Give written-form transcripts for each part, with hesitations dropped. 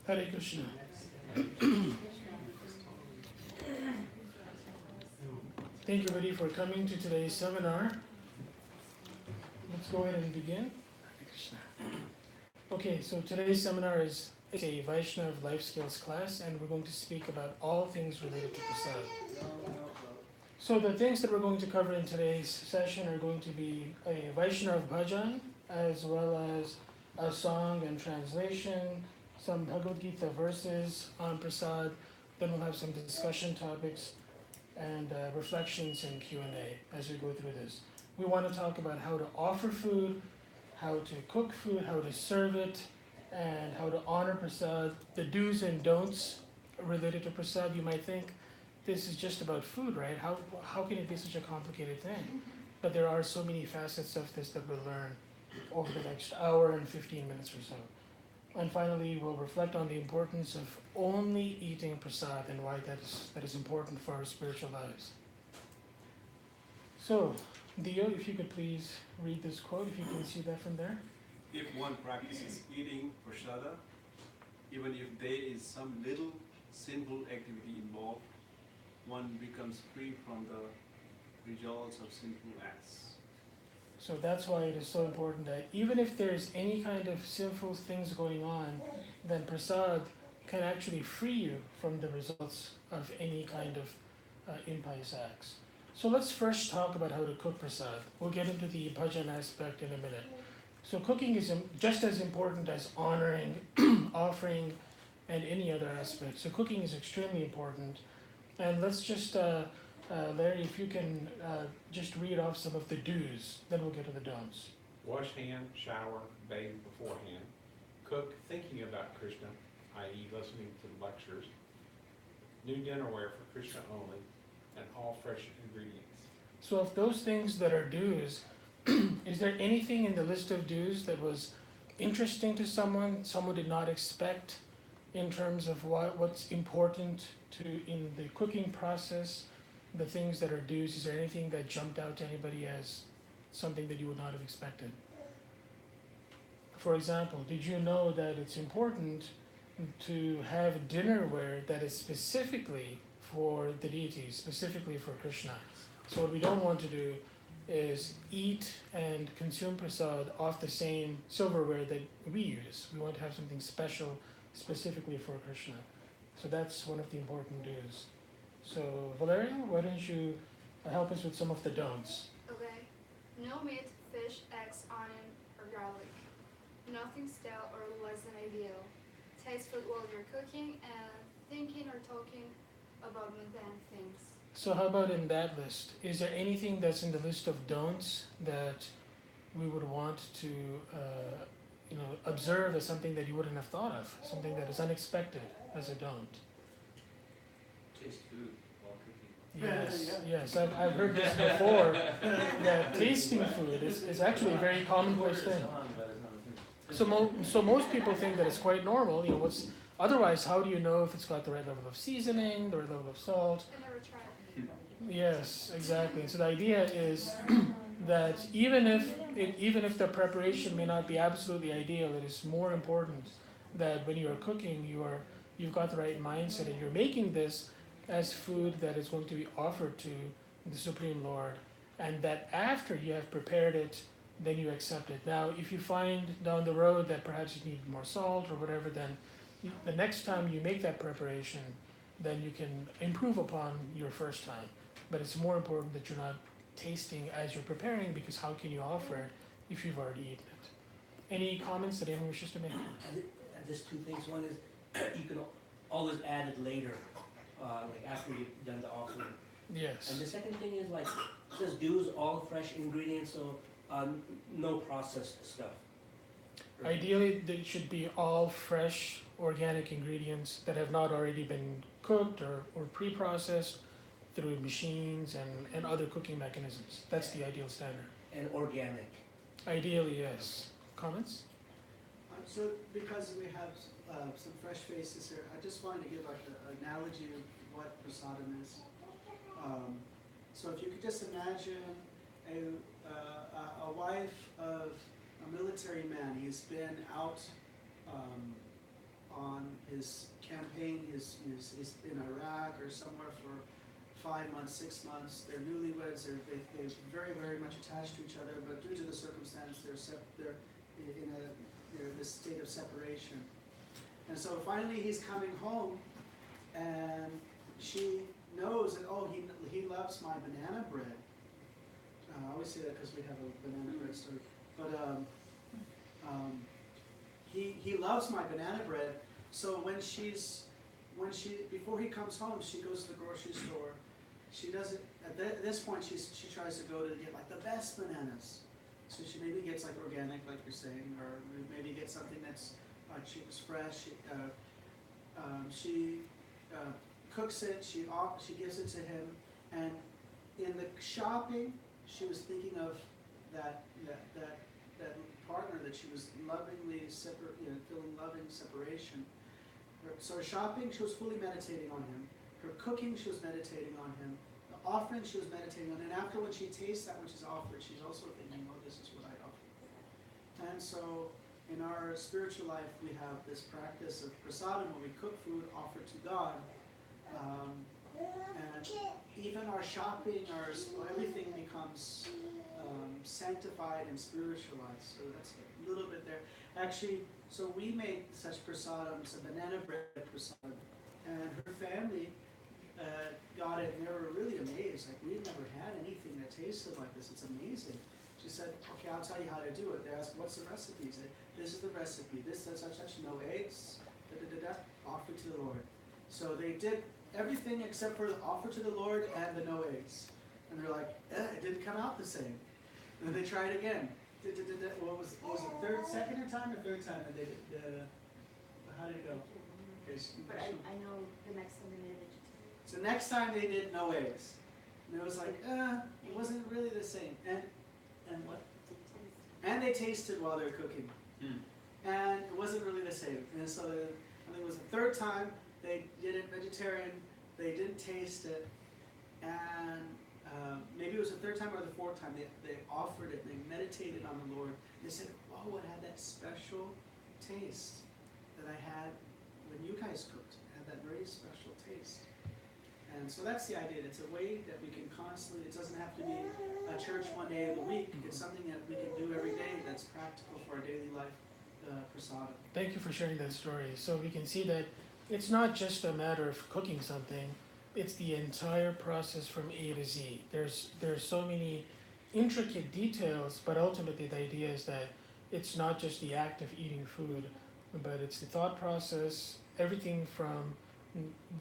Hare Krishna. Thank you, everybody, for coming to today's seminar. Let's go ahead and begin. Hare Krishna. Okay, so today's seminar is a Vaishnava life skills class, and we're going to speak about all things related to Prasad. So the things that we're going to cover in today's session are going to be a Vaishnava bhajan, as well as a song and translation, some Bhagavad Gita verses on Prasad. Then we'll have some discussion topics and reflections and Q&A as we go through this. We want to talk about how to offer food, how to cook food, how to serve it, and how to honor Prasad, the do's and don'ts related to Prasad. You might think this is just about food, right? How can it be such a complicated thing? But there are so many facets of this that we'll learn over the next hour and 15 minutes or so. And finally, we'll reflect on the importance of only eating Prasad and why that is important for our spiritual lives. So, Dio, if you could please read this quote, if you can see that from there. If one practices eating prasada, even if there is some little sinful activity involved, one becomes free from the results of sinful acts. So that's why it is so important that even if there's any kind of sinful things going on, then Prasad can actually free you from the results of any kind of impious acts. So let's first talk about how to cook Prasad. We'll get into the bhajan aspect in a minute. So cooking is just as important as honoring, offering, and any other aspect. So cooking is extremely important. And let's just, Larry, if you can just read off some of the do's, then we'll get to the don'ts. Wash hand, shower, bathe beforehand. Cook thinking about Krishna, i.e. listening to the lectures. New dinnerware for Krishna only, and all fresh ingredients. So of those things that are do's, is there anything in the list of do's that was interesting to someone did not expect in terms of what's important to in the cooking process, the things that are do's? Is there anything that jumped out to anybody as something that you would not have expected? For example, did you know that it's important to have dinnerware that is specifically for the deities, specifically for Krishna? So what we don't want to do is eat and consume prasad off the same silverware that we use. We want to have something special specifically for Krishna. So that's one of the important do's. So Valeria, why don't you help us with some of the don'ts? Okay. No meat, fish, eggs, onion, or garlic. Nothing stale or less than ideal. Taste food while you're cooking and thinking or talking about mundane things. So how about in that list? Is there anything that's in the list of don'ts that we would want to observe as something that you wouldn't have thought of, something that is unexpected as a don't? Taste food while cooking. Yes, I've heard this before, that tasting food is actually a very commonplace thing. So most people think that it's quite normal, otherwise how do you know if it's got the right level of seasoning, the right level of salt? I never tried. Yes, exactly. So the idea is that even if the preparation may not be absolutely ideal, it is more important that when you are cooking, you've got the right mindset and you're making this as food that is going to be offered to the Supreme Lord, and that after you have prepared it, then you accept it. Now, if you find down the road that perhaps you need more salt or whatever, then the next time you make that preparation, then you can improve upon your first time. But it's more important that you're not tasting as you're preparing, because how can you offer it if you've already eaten it? Any comments that anyone wishes to make? Just two things. One is you can always add it later, like after you've done the offering. Yes. And the second thing is it says do's all fresh ingredients, so no processed stuff. Ideally, they should be all fresh, organic ingredients that have not already been cooked or pre-processed through machines and other cooking mechanisms. That's the ideal standard. And organic. Ideally, yes. Comments? So because we have some fresh faces here, I just wanted to give an analogy of what prasadam is. So if you could just imagine a wife of a military man. He's been out on his his campaign is in Iraq or somewhere for 5 months, 6 months. They're newlyweds. They're very, very much attached to each other, but due to the circumstance, they're in this state of separation. And so finally, he's coming home, and she knows that, oh, he loves my banana bread. I always say that because we have a banana bread story. But he loves my banana bread. So before he comes home, she goes to the grocery store. She doesn't, at this point, she tries to go to get like the best bananas. So she maybe gets like organic, like you're saying, or maybe gets something that's cheap, fresh. She cooks it. She gives it to him, and in the shopping, she was thinking of that partner that she was lovingly feeling loving separation. So her shopping, she was fully meditating on him. Her cooking, she was meditating on him. The offering, she was meditating on. And after when she tastes that which is offered, she's also thinking, oh, this is what I offer. And so in our spiritual life, we have this practice of prasadam, when we cook food offered to God. And even our shopping, everything becomes sanctified and spiritualized. So that's a little bit there. Actually, so we made such prasadams, a banana bread prasadam, and her family got it, and they were really amazed. Like, we've never had anything that tasted like this. It's amazing. She said, okay, I'll tell you how to do it. They asked, what's the recipe? He said, this is the recipe. This, such, no eggs, offer to the Lord. So they did everything except for the offer to the Lord and the no eggs. And they're like, it didn't come out the same. And then they tried again. What was it, second time or third time that they did? How did it go? Okay, But I know the next time they made it. so next time they did no eggs. And it was like, it wasn't really the same. And what? And they tasted while they were cooking. And it wasn't really the same. And so I think it was the third time they did it vegetarian. They didn't taste it. And maybe it was the third time or the fourth time they offered it. They meditated on the Lord. They said, oh, it had that special taste that I had when you guys cooked. It had that very special taste. And so that's the idea. It's a way that we can constantly, it doesn't have to be a church one day of the week. It's something that we can do every day that's practical for our daily life, prasadam. Thank you for sharing that story. So we can see that it's not just a matter of cooking something, it's the entire process from A to Z. There's so many intricate details, but ultimately the idea is that it's not just the act of eating food, but it's the thought process, everything from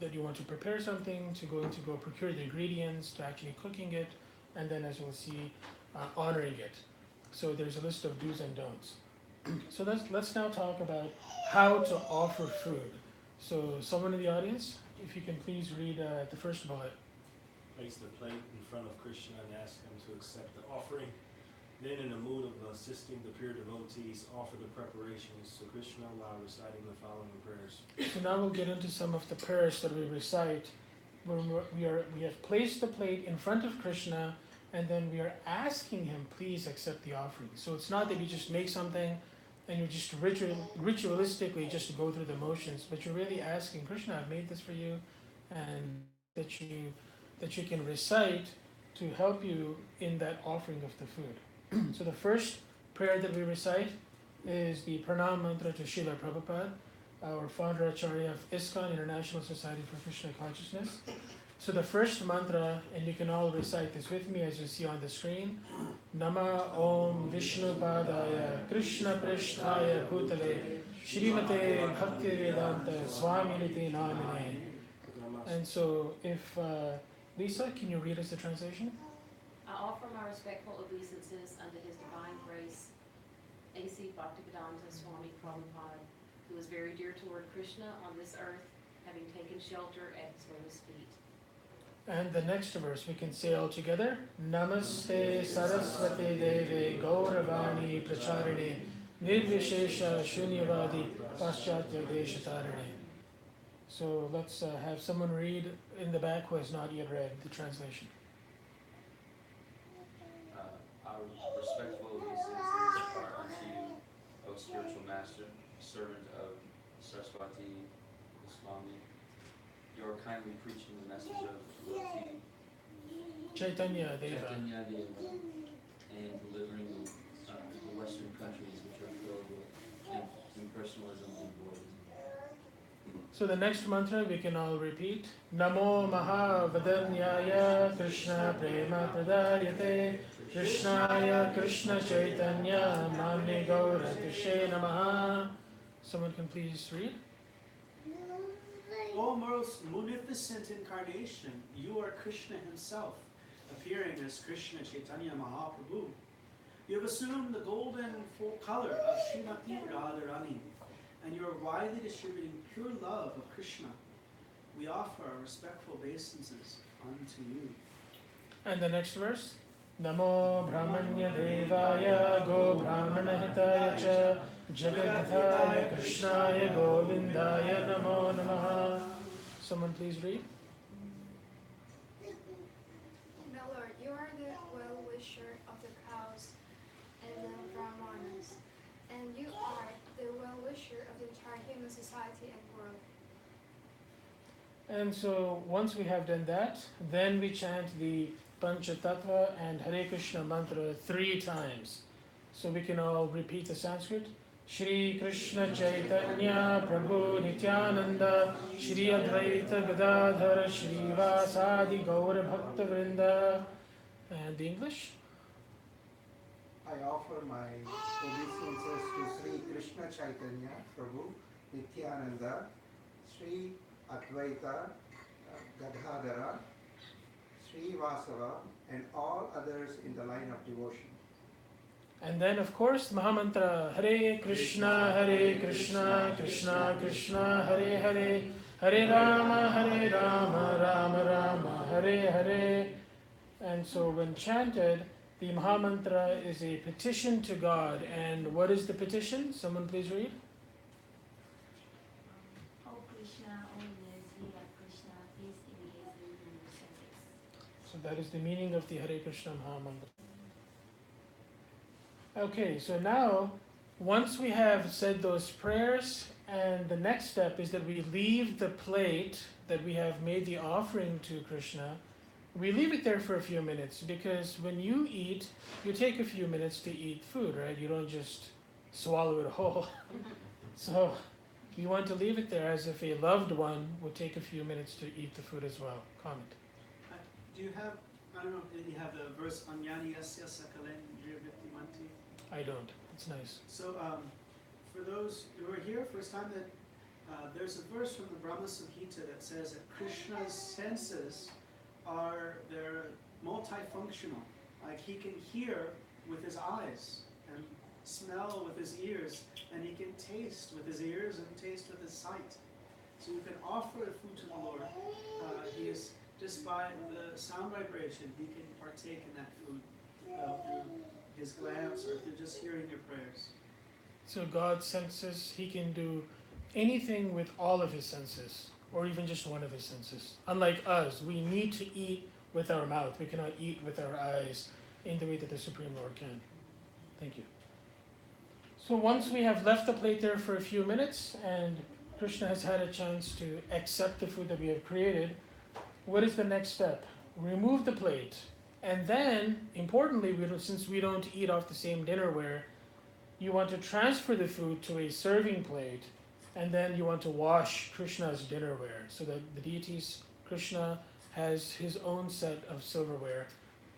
that you want to prepare something, to go procure the ingredients, to actually cooking it, and then, as we'll see, honoring it. So there's a list of do's and don'ts. So let's now talk about how to offer food. So someone in the audience, if you can please read the first bullet. Place the plate in front of Krishna and ask him to accept the offering. Then, in the mood of assisting the pure devotees, offer the preparations to Krishna while reciting the following prayers. So now we'll get into some of the prayers that we recite. When we have placed the plate in front of Krishna, and then we are asking him, please accept the offering. So it's not that you just make something and you just ritualistically just go through the motions, but you're really asking, Krishna, I've made this for you, and that you can recite to help you in that offering of the food. So the first prayer that we recite is the Pranam Mantra to Srila Prabhupada, our founder Acharya of ISKCON, International Society for Krishna Consciousness. So the first mantra, and you can all recite this with me as you see on the screen, Nama Om Vishnu Padaya Krishna Prishtaya Bhutale Shrimate Bhakti Vedanta Swaminiti Namine. And so if, Lisa, can you read us the translation? I offer my respectful obeisances unto His Divine Grace, A.C. Bhaktivedanta Swami Prabhupada, who is very dear to Lord Krishna on this earth, having taken shelter at His lotus feet. And the next verse we can say all together. Namaste Saraswati Deve Gauravani Pracharine Nirvishesha Shunyavadi Paschatya Deshatarine. So let's have someone read in the back who has not yet read the translation. Our respectful obeisances are unto you, O spiritual master, servant of Saraswati Swami. You are kindly preaching the message of devotee Chaitanya Deva. Chaitanya Deva and delivering the Western countries which are filled with impersonalism and voidism. So the next mantra we can all repeat. Namo Mahavadanyaya Krishna Prema Pradayate Krishnaya Krishna Chaitanya Namne Gauratishe Namaha. Someone can please read. O most munificent incarnation, you are Krishna himself, appearing as Krishna Chaitanya Mahaprabhu. You have assumed the golden full color of Srimati Radharani, and you are widely distributing pure love of Krishna. We offer our respectful obeisances unto you. And the next verse. Namo Brahmanya Devaya Go Brahmana Hitaya Cha Jagadathaya Krishnaya Govindaya Namo Namaha. Someone please read. My Lord, you are the well-wisher of the cows and the brahmanas, and you are the well-wisher of the entire human society and world. And so once we have done that, then we chant the Panchatattva and Hare Krishna mantra 3 times. So we can all repeat the Sanskrit. Shri Krishna Chaitanya Prabhu Nityananda Shri Advaita Gadadhara Shri Vasadi Gaura Bhakta Vrinda. And the English. I offer my obeisances to Sri Krishna Chaitanya Prabhu Nityananda Sri Advaita Gadadhara Sri Vasava and all others in the line of devotion. And then, of course, Mahamantra Hare Krishna, Krishna Krishna, Hare Hare, Hare Rama, Rama Rama, Hare Hare. And so, when chanted, the Mahamantra is a petition to God. And what is the petition? Someone please read. O Krishna, O Lord, Krishna, please engage in your service. So that is the meaning of the Hare Krishna Mahamantra. Okay, so now, once we have said those prayers, and the next step is that we leave the plate that we have made the offering to Krishna, we leave it there for a few minutes, because when you eat, you take a few minutes to eat food, right? You don't just swallow it whole. So you want to leave it there as if a loved one would take a few minutes to eat the food as well. Comment. Do you have, I don't know, if you have the verse Anyani Yasya Sakalen Jirvitimanti? I don't. It's nice. So for those who are here, first time, that there's a verse from the Brahma Samhita that says that Krishna's senses they're multifunctional. Like he can hear with his eyes and smell with his ears, and he can taste with his ears and taste with his sight. So you can offer the food to the Lord. He is just by the sound vibration, he can partake in that food through his glance or through just hearing your prayers. So God senses, he can do anything with all of his senses, or even just one of his senses. Unlike us, we need to eat with our mouth. We cannot eat with our eyes in the way that the Supreme Lord can. Thank you. So once we have left the plate there for a few minutes, and Krishna has had a chance to accept the food that we have created, what is the next step? Remove the plate. And then, importantly, since we don't eat off the same dinnerware, you want to transfer the food to a serving plate, and then you want to wash Krishna's dinnerware, so that the deities, Krishna has his own set of silverware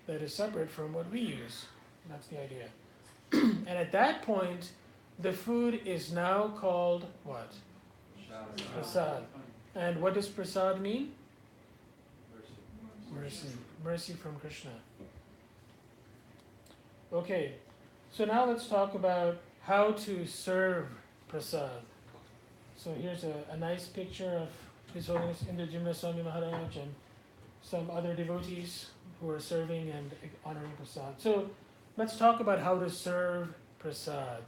that is separate from what we use. That's the idea. And at that point, the food is now called what? Prasad. And what does prasad mean? Mercy. Mercy from Krishna. Okay, so now let's talk about how to serve prasad. So here's a nice picture of His Holiness Indrajimna Swami Maharaj and some other devotees who are serving and honoring prasad. So let's talk about how to serve prasad.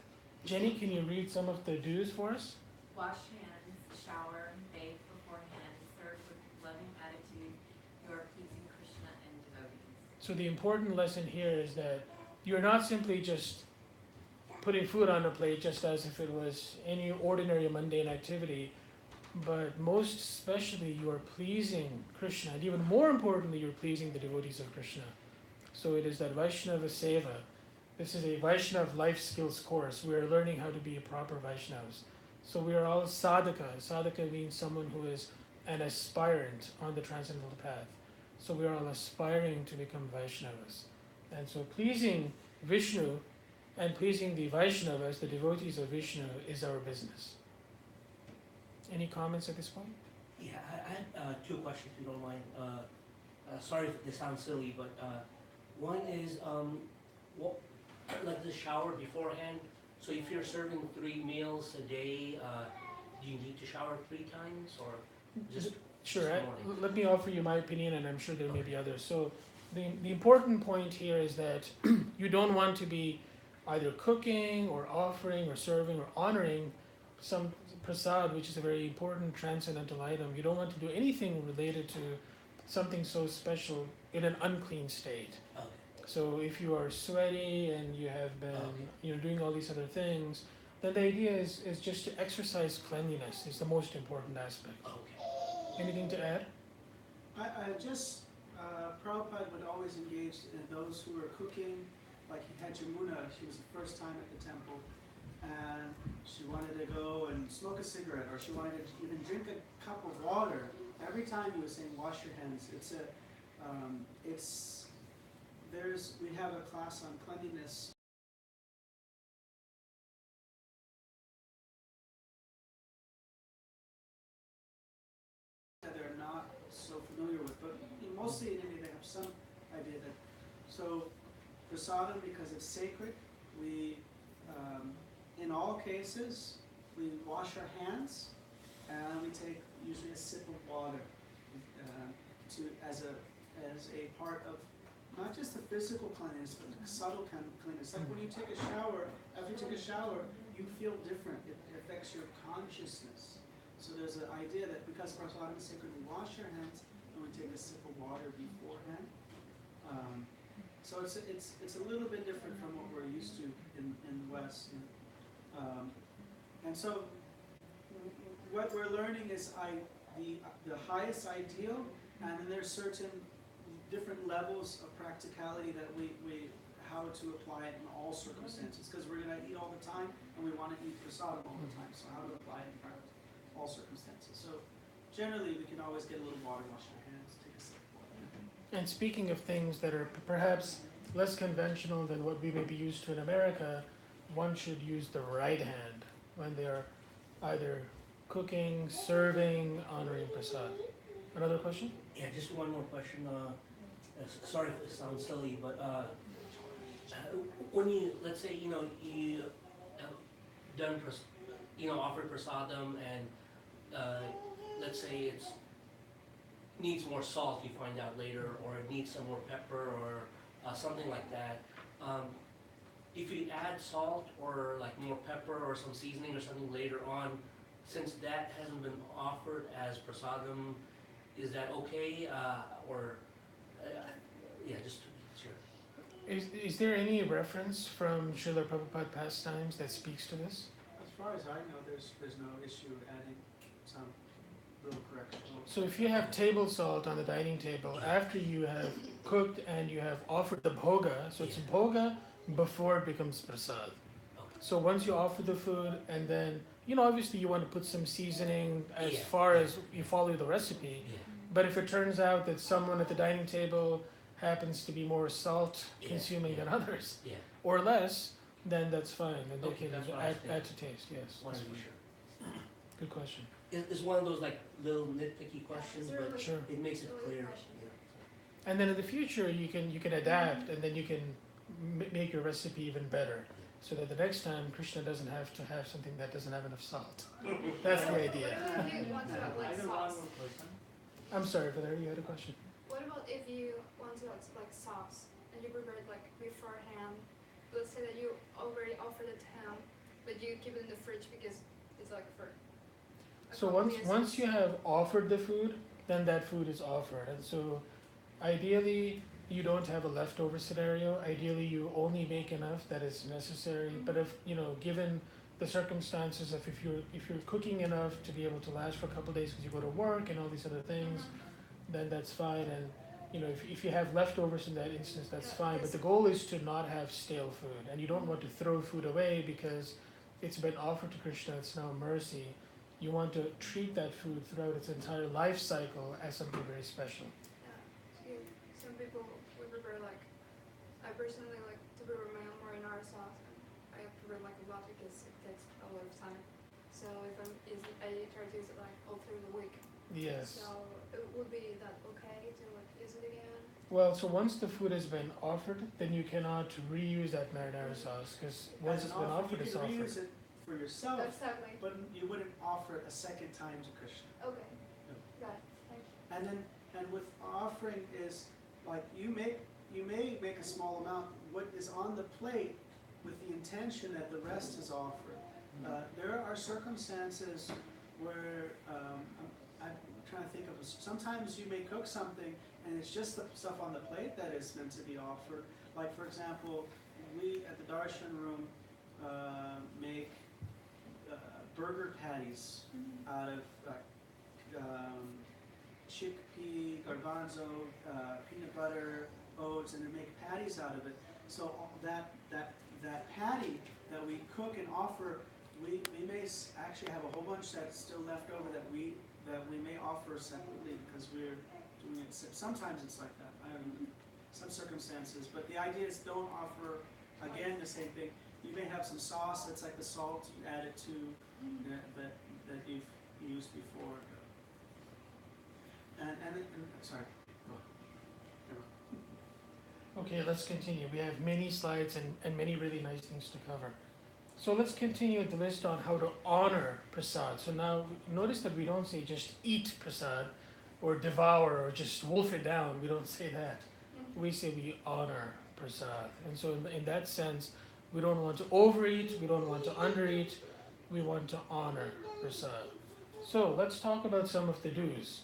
Jenny, can you read some of the do's for us? Wash hands, shower, bathe beforehand, serve with loving attitude. You are pleasing Krishna and devotees. So the important lesson here is that you're not simply just putting food on a plate just as if it was any ordinary mundane activity, but most especially you are pleasing Krishna, and even more importantly, you're pleasing the devotees of Krishna. So it is that Vaishnava Seva. This is a Vaishnava life skills course. We are learning how to be proper Vaishnavas. So we are all sadhaka. Sadhaka means someone who is an aspirant on the transcendental path. So we are all aspiring to become Vaishnavas. And so pleasing Vishnu and pleasing the Vaishnavas, the devotees of Vishnu, is our business. Any comments at this point? Yeah, I had two questions, if you don't mind. Sorry if this sounds silly, but one is, what, like the shower beforehand. So if you're serving 3 meals a day, do you need to shower 3 times, or just Sure. just morning? Let me offer you my opinion, and I'm sure there may be others. So the important point here is that you don't want to be either cooking or offering or serving or honoring some prasad, which is a very important transcendental item. You don't want to do anything related to something so special in an unclean state. Okay. So if you are sweaty and you have been, Okay. doing all these other things, then the idea is just to exercise cleanliness is the most important aspect. Okay. Anything to add? I just, Prabhupada would always engage in those who were cooking, like he had Jamuna, she was the first time at the temple, and she wanted to go and smoke a cigarette, or she wanted to even drink a cup of water. Every time he was saying, wash your hands. We have a class on cleanliness. That they're not so familiar with, but mostly in India they have some idea that. So prasadam, because it's sacred, we in all cases we wash our hands and we take usually a sip of water as a part of not just the physical cleanliness but the subtle kind of cleanliness. Like when you take a shower, after you take a shower, you feel different. It affects your consciousness. So there's an idea that because prasadam is sacred, we wash our hands and we take a sip of water beforehand. So it's a little bit different from what we're used to in the West. And so what we're learning is the highest ideal, and then there's certain different levels of practicality that we how to apply it in all circumstances, because we're going to eat all the time and we want to eat prasadam all the time. So how to apply it in all circumstances. So generally we can always get a little water, wash your hands, take a sip of water. And speaking of things that are perhaps less conventional than what we may be used to in America, one should use the right hand when they are either cooking, serving, honoring prasad. Another question? Yeah, just one more question. Sorry if this sounds silly, but when you, let's say, you have done, offered prasadam, and let's say it needs more salt, you find out later, or it needs some more pepper, or something like that. If you add salt or like more pepper or some seasoning or something later on, since that hasn't been offered as prasadam, is that okay? Yeah, just sure. Is there any reference from Srila Prabhupada pastimes that speaks to this? As far as I know, there's no issue adding some little correction. So if you have table salt on the dining table after you have cooked and you have offered the bhoga, so it's bhoga before it becomes prasad. So once you offer the food, and then, obviously you want to put some seasoning as far as you follow the recipe. Yeah. But if it turns out that someone at the dining table happens to be more salt consuming than others, or less, then that's fine. Then they can add to taste, yes. Wanted to be sure. Good question. It's one of those like little nitpicky questions, but Sure. it makes it clear. And then in the future, you can adapt, and then you can make your recipe even better, so that the next time Krishna doesn't have to have something that doesn't have enough salt. That's the idea. What about if you want to have like sauce? I'm sorry, Valerie, you had a question. What about if you want to have like sauce and you prepare it like beforehand? Let's say that you already offered it to him, but you keep it in the fridge because it's like for. So once you have offered the food, then that food is offered. And so ideally, you don't have a leftover scenario. Ideally, you only make enough that is necessary. But if, given the circumstances of if you're cooking enough to be able to last for a couple of days because you go to work and all these other things, then that's fine. And you know, if you have leftovers in that instance, that's fine. But the goal is to not have stale food, and you don't want to throw food away because it's been offered to Krishna. It's now mercy. You want to treat that food throughout its entire life cycle as something very special. Yeah. Some people would prepare like, I personally like to prepare my own marinara sauce. And I prepare like a lot because it takes a lot of time. So if I'm using, I try to use it like all through the week. Yes. So it would be that okay to like use it again? Well, so once the food has been offered, then you cannot reuse that marinara sauce because once it's been offered, it's You offered. can reuse it for yourself, Exactly. but you wouldn't offer it a second time to Krishna. Okay. Got it. Thank you. And then, and with offering is, like, you may make a small amount, what is on the plate with the intention that the rest is offered. There are circumstances where, I'm trying to think of, sometimes you may cook something and it's just the stuff on the plate that is meant to be offered. Like, for example, we at the Darshan room make burger patties out of chickpea, garbanzo, peanut butter, oats, and they make patties out of it. So that patty that we cook and offer, we may actually have a whole bunch that's still left over that we may offer separately because we're doing it. Sometimes it's like that. I don't know, some circumstances, but the idea is don't offer again the same thing. You may have some sauce that's like the salt you add it to that you've used before. And sorry. Okay, let's continue. We have many slides and many really nice things to cover. So let's continue the list on how to honor prasad. So now notice that we don't say just eat prasad or devour or just wolf it down. We don't say that. We say we honor prasad. And so in that sense, we don't want to overeat, we don't want to undereat, we want to honor prasad. So let's talk about some of the do's.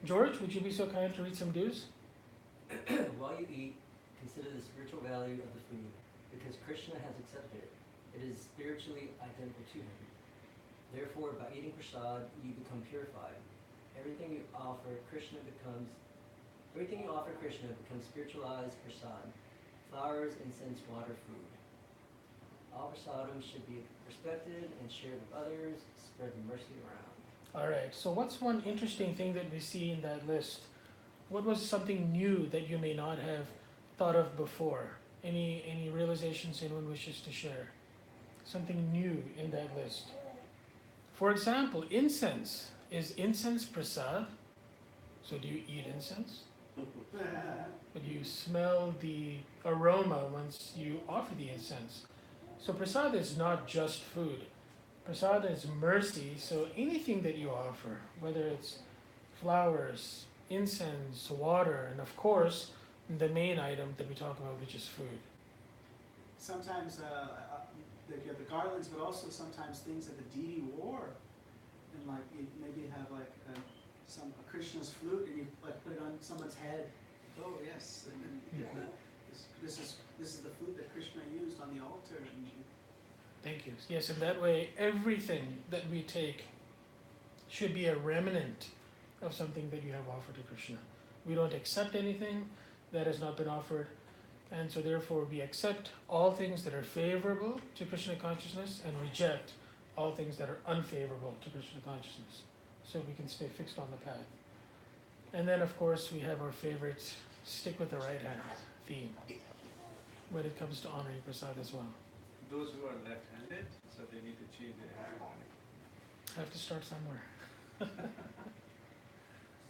George, would you be so kind to read some do's? While you eat, consider the spiritual value of the food, because Krishna has accepted it. It is spiritually identical to him. Therefore, by eating prasad, you become purified. Everything you offer Krishna becomes spiritualized prasad, flowers, incense, water, food. All prasadam should be respected and shared with others, spread the mercy around. All right, so what's one interesting thing that we see in that list? What was something new that you may not have thought of before? Any realizations anyone wishes to share? Something new in that list. For example, incense. Is incense prasad? So do you eat incense? But you smell the aroma once you offer the incense. So prasad is not just food. Prasad is mercy, so anything that you offer, whether it's flowers, incense, water, and of course, the main item that we talk about, which is food. Sometimes they get the garlands, but also sometimes things that the deity wore. And like you maybe have like a Krishna's flute, and you like put it on someone's head. Oh yes, this is the flute that Krishna used on the altar. And Thank you. Yes, in that way, everything that we take should be a remnant of something that you have offered to Krishna. We don't accept anything that has not been offered, and so therefore we accept all things that are favorable to Krishna consciousness and reject all things that are unfavorable to Krishna consciousness, so we can stay fixed on the path. And then, of course, we have our favorite stick with the right hand theme when it comes to honoring prasad as well. Those who are left-handed, so they need to change their hand. Have to start somewhere.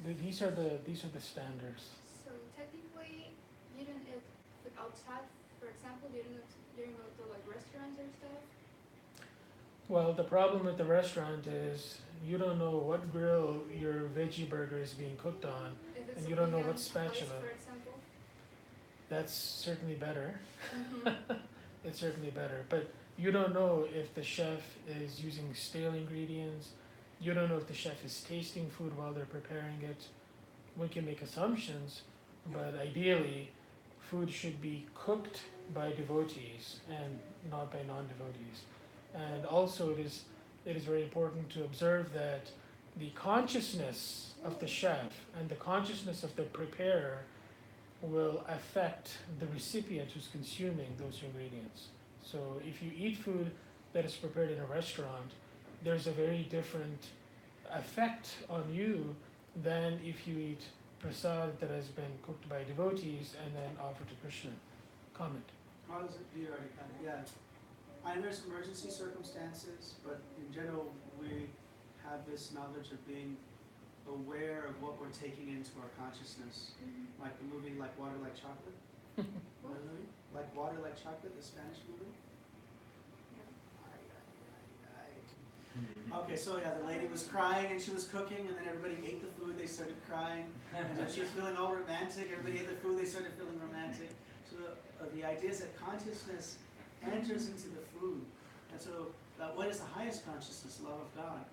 These are the standards. So technically, you didn't eat like outside, for example, you didn't go to like restaurants or stuff? Well, the problem with the restaurant is you don't know what grill your veggie burger is being cooked on, If it's and a you don't know vegan what spatula. place, for example? That's certainly better. Mm-hmm. It's certainly better. But you don't know if the chef is using stale ingredients. You don't know if the chef is tasting food while they're preparing it. We can make assumptions, but ideally, food should be cooked by devotees and not by non-devotees. And also it is very important to observe that the consciousness of the chef and the consciousness of the preparer will affect the recipient who's consuming those ingredients. So if you eat food that is prepared in a restaurant, there's a very different effect on you than if you eat prasad that has been cooked by devotees and then offered to Krishna. Comment. How does it, you already kind of, yeah. I know there's emergency circumstances, but in general, we have this knowledge of being aware of what we're taking into our consciousness. Like the movie Like Water, Like Chocolate. Really? Like Water, Like Chocolate, the Spanish movie? Okay, so yeah, the lady was crying and she was cooking, and then everybody ate the food, they started crying. And then she was feeling all romantic, everybody ate the food, they started feeling romantic. So the idea is that consciousness enters into the food. And so what is the highest consciousness? Love of God.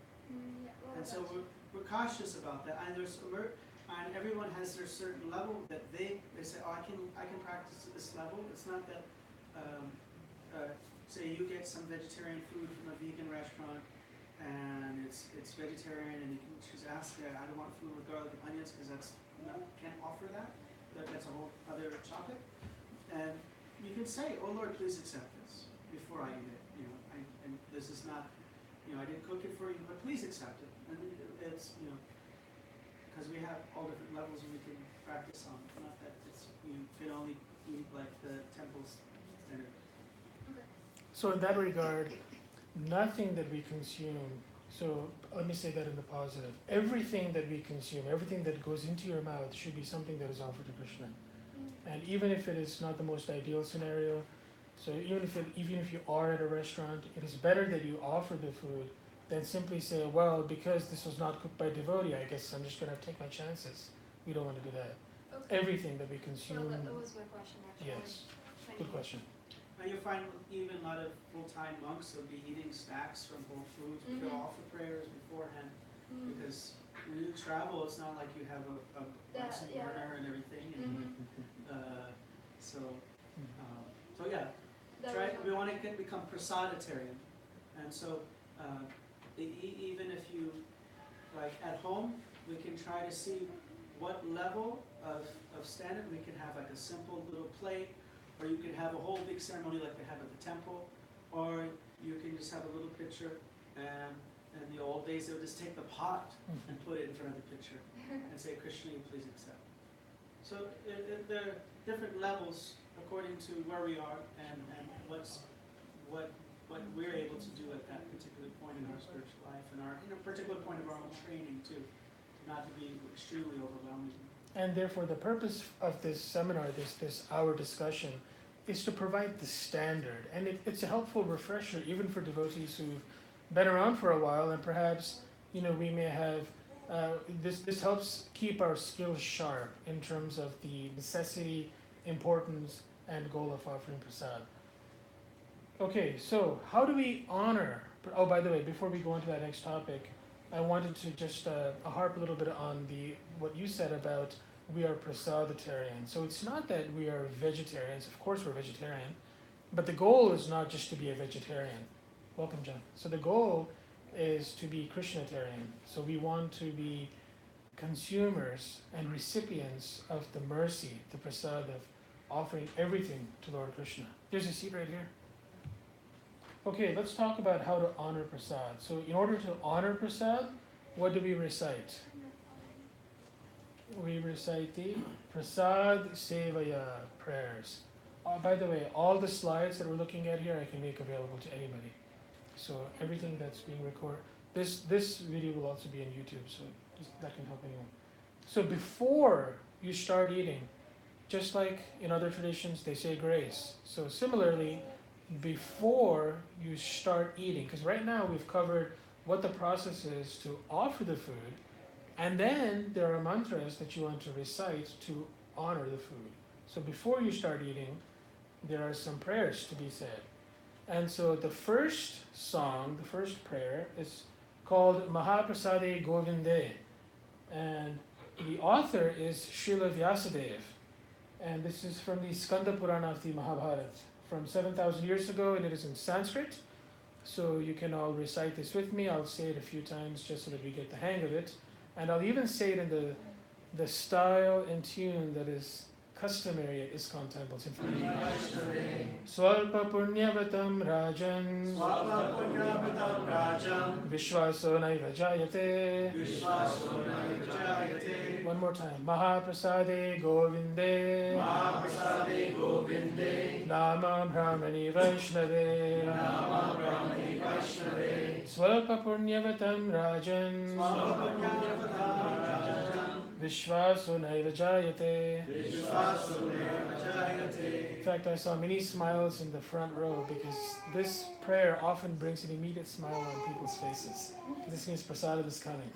And so we're cautious about that. And and everyone has their certain level that they say, oh, I can practice at this level. It's not that, say you get some vegetarian food from a vegan restaurant, and it's vegetarian, and you can choose ask, I don't want food with garlic and onions because can't offer that. That's a whole other topic. And you can say, oh Lord, please accept this before I eat it. And this is not, I didn't cook it for you, but please accept it. And it's, because we have all different levels we can practice on. Not that you can only eat like the temple's standard. So in that regard, nothing that we consume, so let me say that in the positive, everything that we consume, everything that goes into your mouth should be something that is offered to Krishna. And even if it is not the most ideal scenario, so even if you are at a restaurant, it is better that you offer the food than simply say, well, because this was not cooked by devotee, I guess I'm just going to take my chances. We don't want to do that. Okay. Everything that we consume. Well, that was my question actually. Yes, Thank good you. question. And you find even a lot of full-time monks will be eating snacks from Whole Foods. We could offer prayers beforehand, because when you travel, it's not like you have a Bunsen burner and everything. So yeah, we want to become prasaditarian, and so even if you like at home, we can try to see what level of standard we can have, like a simple little plate. Or you can have a whole big ceremony like they have at the temple, or you can just have a little picture, and in the old days they would just take the pot and put it in front of the picture and say, Krishna, you please accept. So there are different levels according to where we are and what we're able to do at that particular point in our spiritual life and our particular point of our own training too, not to be extremely overwhelming. And therefore, the purpose of this seminar, this hour discussion, is to provide the standard. And it's a helpful refresher, even for devotees who've been around for a while, and perhaps, we may have, this helps keep our skills sharp in terms of the necessity, importance, and goal of offering prasad. Okay, so how do we honor, oh, by the way, before we go on to that next topic, I wanted to just harp a little bit on what you said about we are prasaditarian. So it's not that we are vegetarians. Of course we're vegetarian, but the goal is not just to be a vegetarian. Welcome, John. So the goal is to be Krishnatarian. So we want to be consumers and recipients of the mercy, the prasad of offering everything to Lord Krishna. There's a seat right here. Okay, let's talk about how to honor prasad. So in order to honor prasad, what do we recite? We recite the Prasad Sevaya prayers. By the way, all the slides that we're looking at here I can make available to anybody. So everything that's being recorded, this video will also be on YouTube, so that can help anyone. So before you start eating, just like in other traditions, they say grace. So similarly, before you start eating, because right now we've covered what the process is to offer the food, and then there are mantras that you want to recite to honor the food. So before you start eating, there are some prayers to be said. And so the first song, the first prayer, is called Mahaprasade Govinde. And the author is Srila Vyasadeva. And this is from the Skanda Purana of the Mahabharata from 7,000 years ago, and it is in Sanskrit. So you can all recite this with me. I'll say it a few times just so that we get the hang of it. And I'll even say it in the style and tune that is customary at ISKCON temples. Swalpa punyavatam rajan Vishwaso naiva jayate. One more time. Mahaprasade Govinde Nama Brahmani Vaishnave Swalpa punyavatam rajan Vishwaso naiva jayate. In fact, I saw many smiles in the front row because this prayer often brings an immediate smile on people's faces. This means Prasad is coming.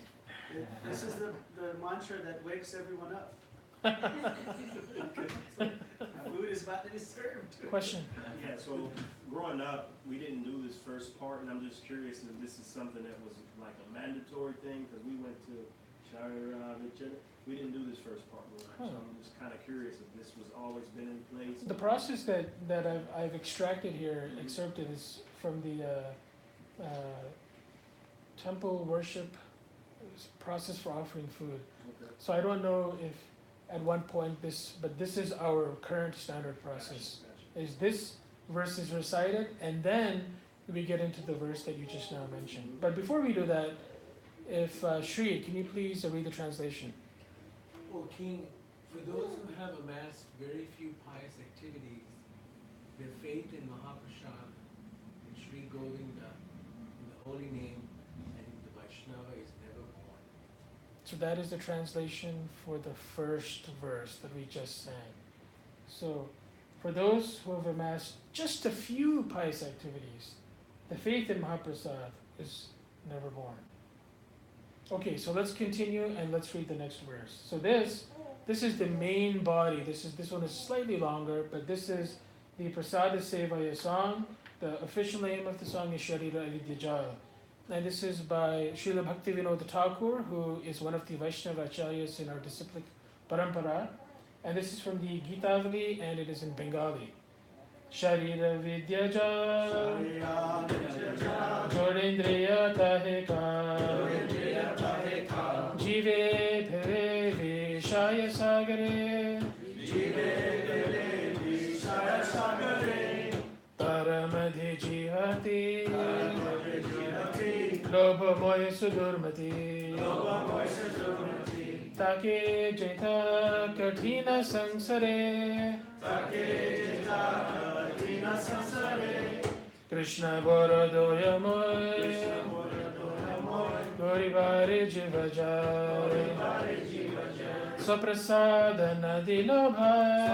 This is the mantra that wakes everyone up. Food is about to be served. Question? Yeah, so growing up, we didn't do this first part, and I'm just curious if this is something that was like a mandatory thing, because we went to Shara, we didn't do this first part. So I'm just kind of curious if this was always been in place. The process that I've extracted here, excerpted, is from the temple worship process for offering food. Okay. So I don't know if at one point but this is our current standard process. Gotcha. Is this verse is recited, and then we get into the verse that you just now mentioned. But before we do that, if Shri, can you please read the translation? O King, for those who have amassed very few pious activities, their faith in Mahaprasad, in Sri Govinda, in the holy name, and in the Vaishnava is never born. So that is the translation for the first verse that we just sang. So for those who have amassed just a few pious activities, the faith in Mahaprasad is never born. Okay, so let's continue and let's read the next verse. So this is the main body. This one is slightly longer, but this is the Prasada Sevaya song. The official name of the song is Sharira Avidyajal. And this is by Srila Bhaktivinoda Thakur, who is one of the Vaishnava acharyas in our disciplic parampara. And this is from the Gitavali, and it is in Bengali. Sharira Vidyajal Jorindriya Taheka Jive Bheve Vishaya Sagare Paramadhi Jihati Lobha Moya Sudurmati Take Jeta Kathina Sangsare Krishna Borodoya Moy Gorivari Jivajay Saprasada Nadilobhai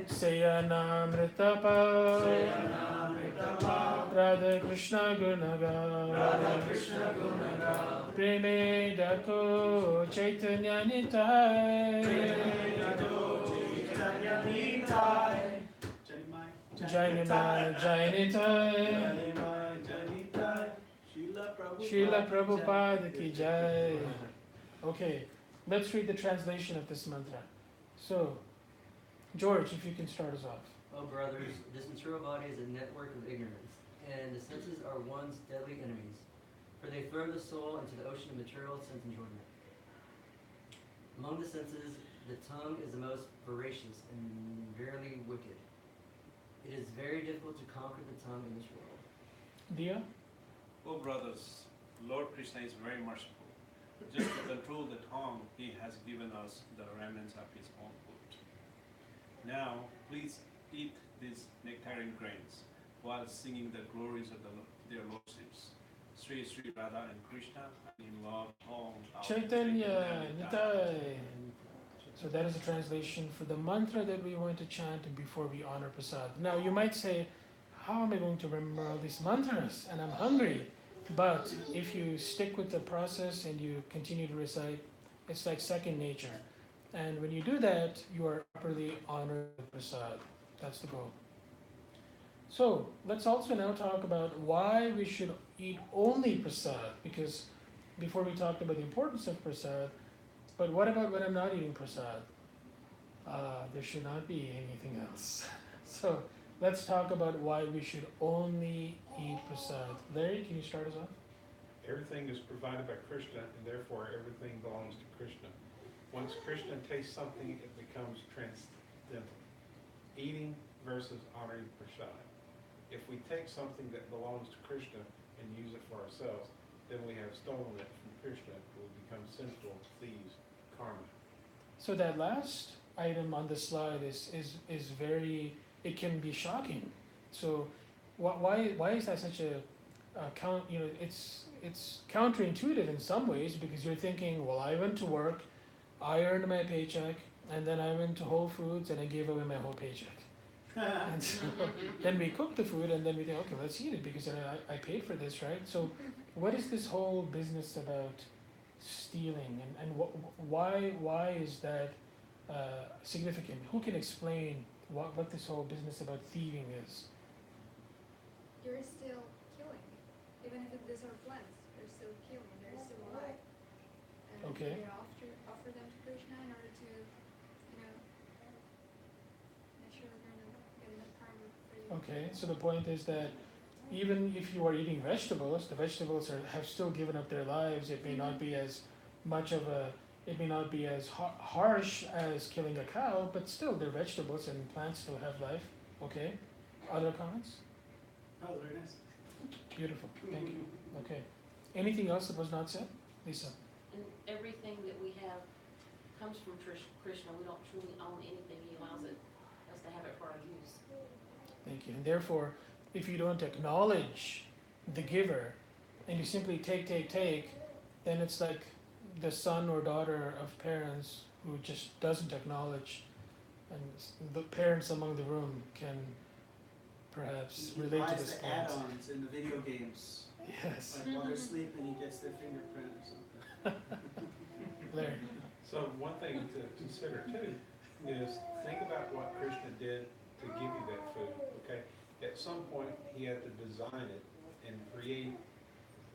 Sayanamritapa Radha Krishna Gunaga Preme Dako Chaitanya Nitai Jai Nitai Srila Prabhupada Ki Jai. Okay, let's read the translation of this mantra. So, George, if you can start us off. Oh brothers, this material body is a network of ignorance, and the senses are one's deadly enemies, for they throw the soul into the ocean of material sense enjoyment. Among the senses, the tongue is the most voracious and verily wicked. It is very difficult to conquer the tongue in this world. Dia? Oh brothers, Lord Krishna is very merciful. Just to control the tongue, He has given us the remnants of His own food. Now, please eat these nectarine grains while singing the glories of their lordships. Sri Sri Radha and Krishna, in love all our Chaitanya Nitai. So that is a translation for the mantra that we want to chant before we honor Prasad. Now you might say, how am I going to remember all these mantras? And I'm hungry. But if you stick with the process and you continue to recite, it's like second nature. And when you do that, you are properly honoring Prasad. That's the goal. So let's also now talk about why we should eat only Prasad. Because before we talked about the importance of Prasad, but what about when I'm not eating Prasad? There should not be anything else. So let's talk about why we should only eat prasad. Larry, can you start us off? Everything is provided by Krishna, and therefore everything belongs to Krishna. Once Krishna tastes something, it becomes transcendental. Eating versus honoring prasad. If we take something that belongs to Krishna and use it for ourselves, then we have stolen it from Krishna. It will become sinful, thieves, karma. So that last item on the slide is very, it can be shocking. So why is that such a it's counterintuitive in some ways, because you're thinking, well, I went to work, I earned my paycheck, and then I went to Whole Foods and I gave away my whole paycheck. And so then we cook the food and then we think, okay, let's eat it because then I paid for this, right? So what is this whole business about stealing, and why is that significant? Who can explain what this whole business about thieving is? You're still killing. Even if these are plants, they're still killing, they're still alive. And Okay. you offer them to Krishna in order to, make sure that they're not getting the karma for you. Okay, so the point is that even if you are eating vegetables, the vegetables have still given up their lives. It may not be as much of a, it may not be as harsh as killing a cow, but still they're vegetables and plants still have life. Okay, other comments? Oh, very nice. Beautiful, thank you. Okay, anything else that was not said? Lisa? And everything that we have comes from Krishna. We don't truly own anything. He allows us to have it for our use. Thank you. And therefore, if you don't acknowledge the giver and you simply take, then it's like the son or daughter of parents who just doesn't acknowledge, and the parents among the room can perhaps He relate to buys this the point. add-ons in the video games. Yes. Like while they're sleeping, he gets their fingerprint or something. Larry? So one thing to consider too is think about what Krishna did to give you that food, okay? At some point, he had to design it and create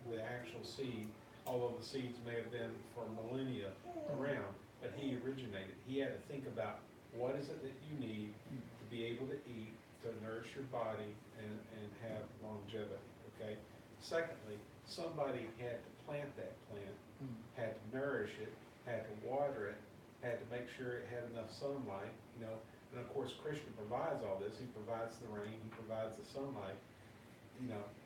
the actual seed, although the seeds may have been for millennia around, but he originated. He had to think about what is it that you need to be able to eat, to nourish your body and have longevity, okay? Secondly, somebody had to plant that plant, had to nourish it, had to water it, had to make sure it had enough sunlight, and of course Krishna provides all this. He provides the rain, he provides the sunlight,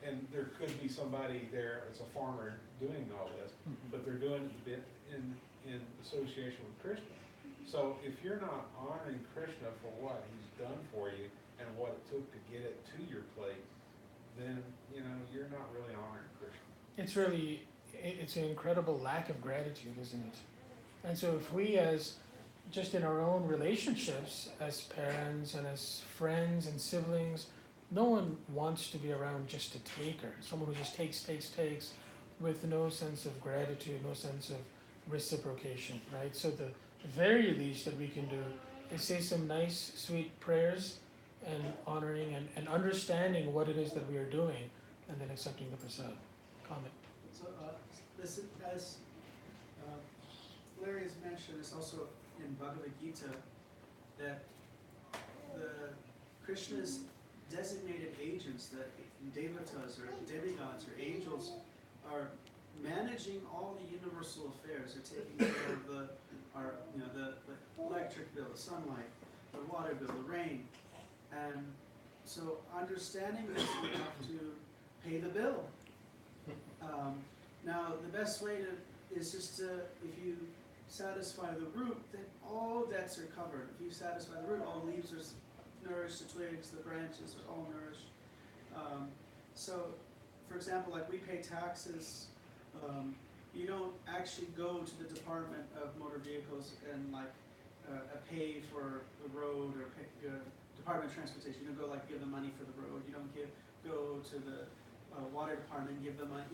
and there could be somebody there as a farmer doing all this, but they're doing it in association with Krishna. So if you're not honoring Krishna for what he's done for you and what it took to get it to your plate, then you're not really honoring Krishna. It's an incredible lack of gratitude, isn't it? And so if we, as just in our own relationships as parents and as friends and siblings, no one wants to be around just a taker, someone who just takes with no sense of gratitude, no sense of reciprocation, right? So the very least that we can do is say some nice, sweet prayers and honoring and understanding what it is that we are doing, and then accepting the prasad. Comment. So, this is, as Larry has mentioned, it's also in Bhagavad Gita that the Krishna's designated agents, the devatas or demigods or angels, are managing all the universal affairs. They're taking care of the electric bill, the sunlight, the water bill, the rain, and so understanding this, we have to pay the bill. Now, the best way is just to, if you satisfy the root, then all debts are covered. If you satisfy the root, all leaves are nourished, the twigs, the branches are all nourished. So, for example, like we pay taxes, you don't actually go to the Department of Motor Vehicles and pay for the road or pay, Department of Transportation. You don't go give them money for the road. You don't go to the water department and give them money.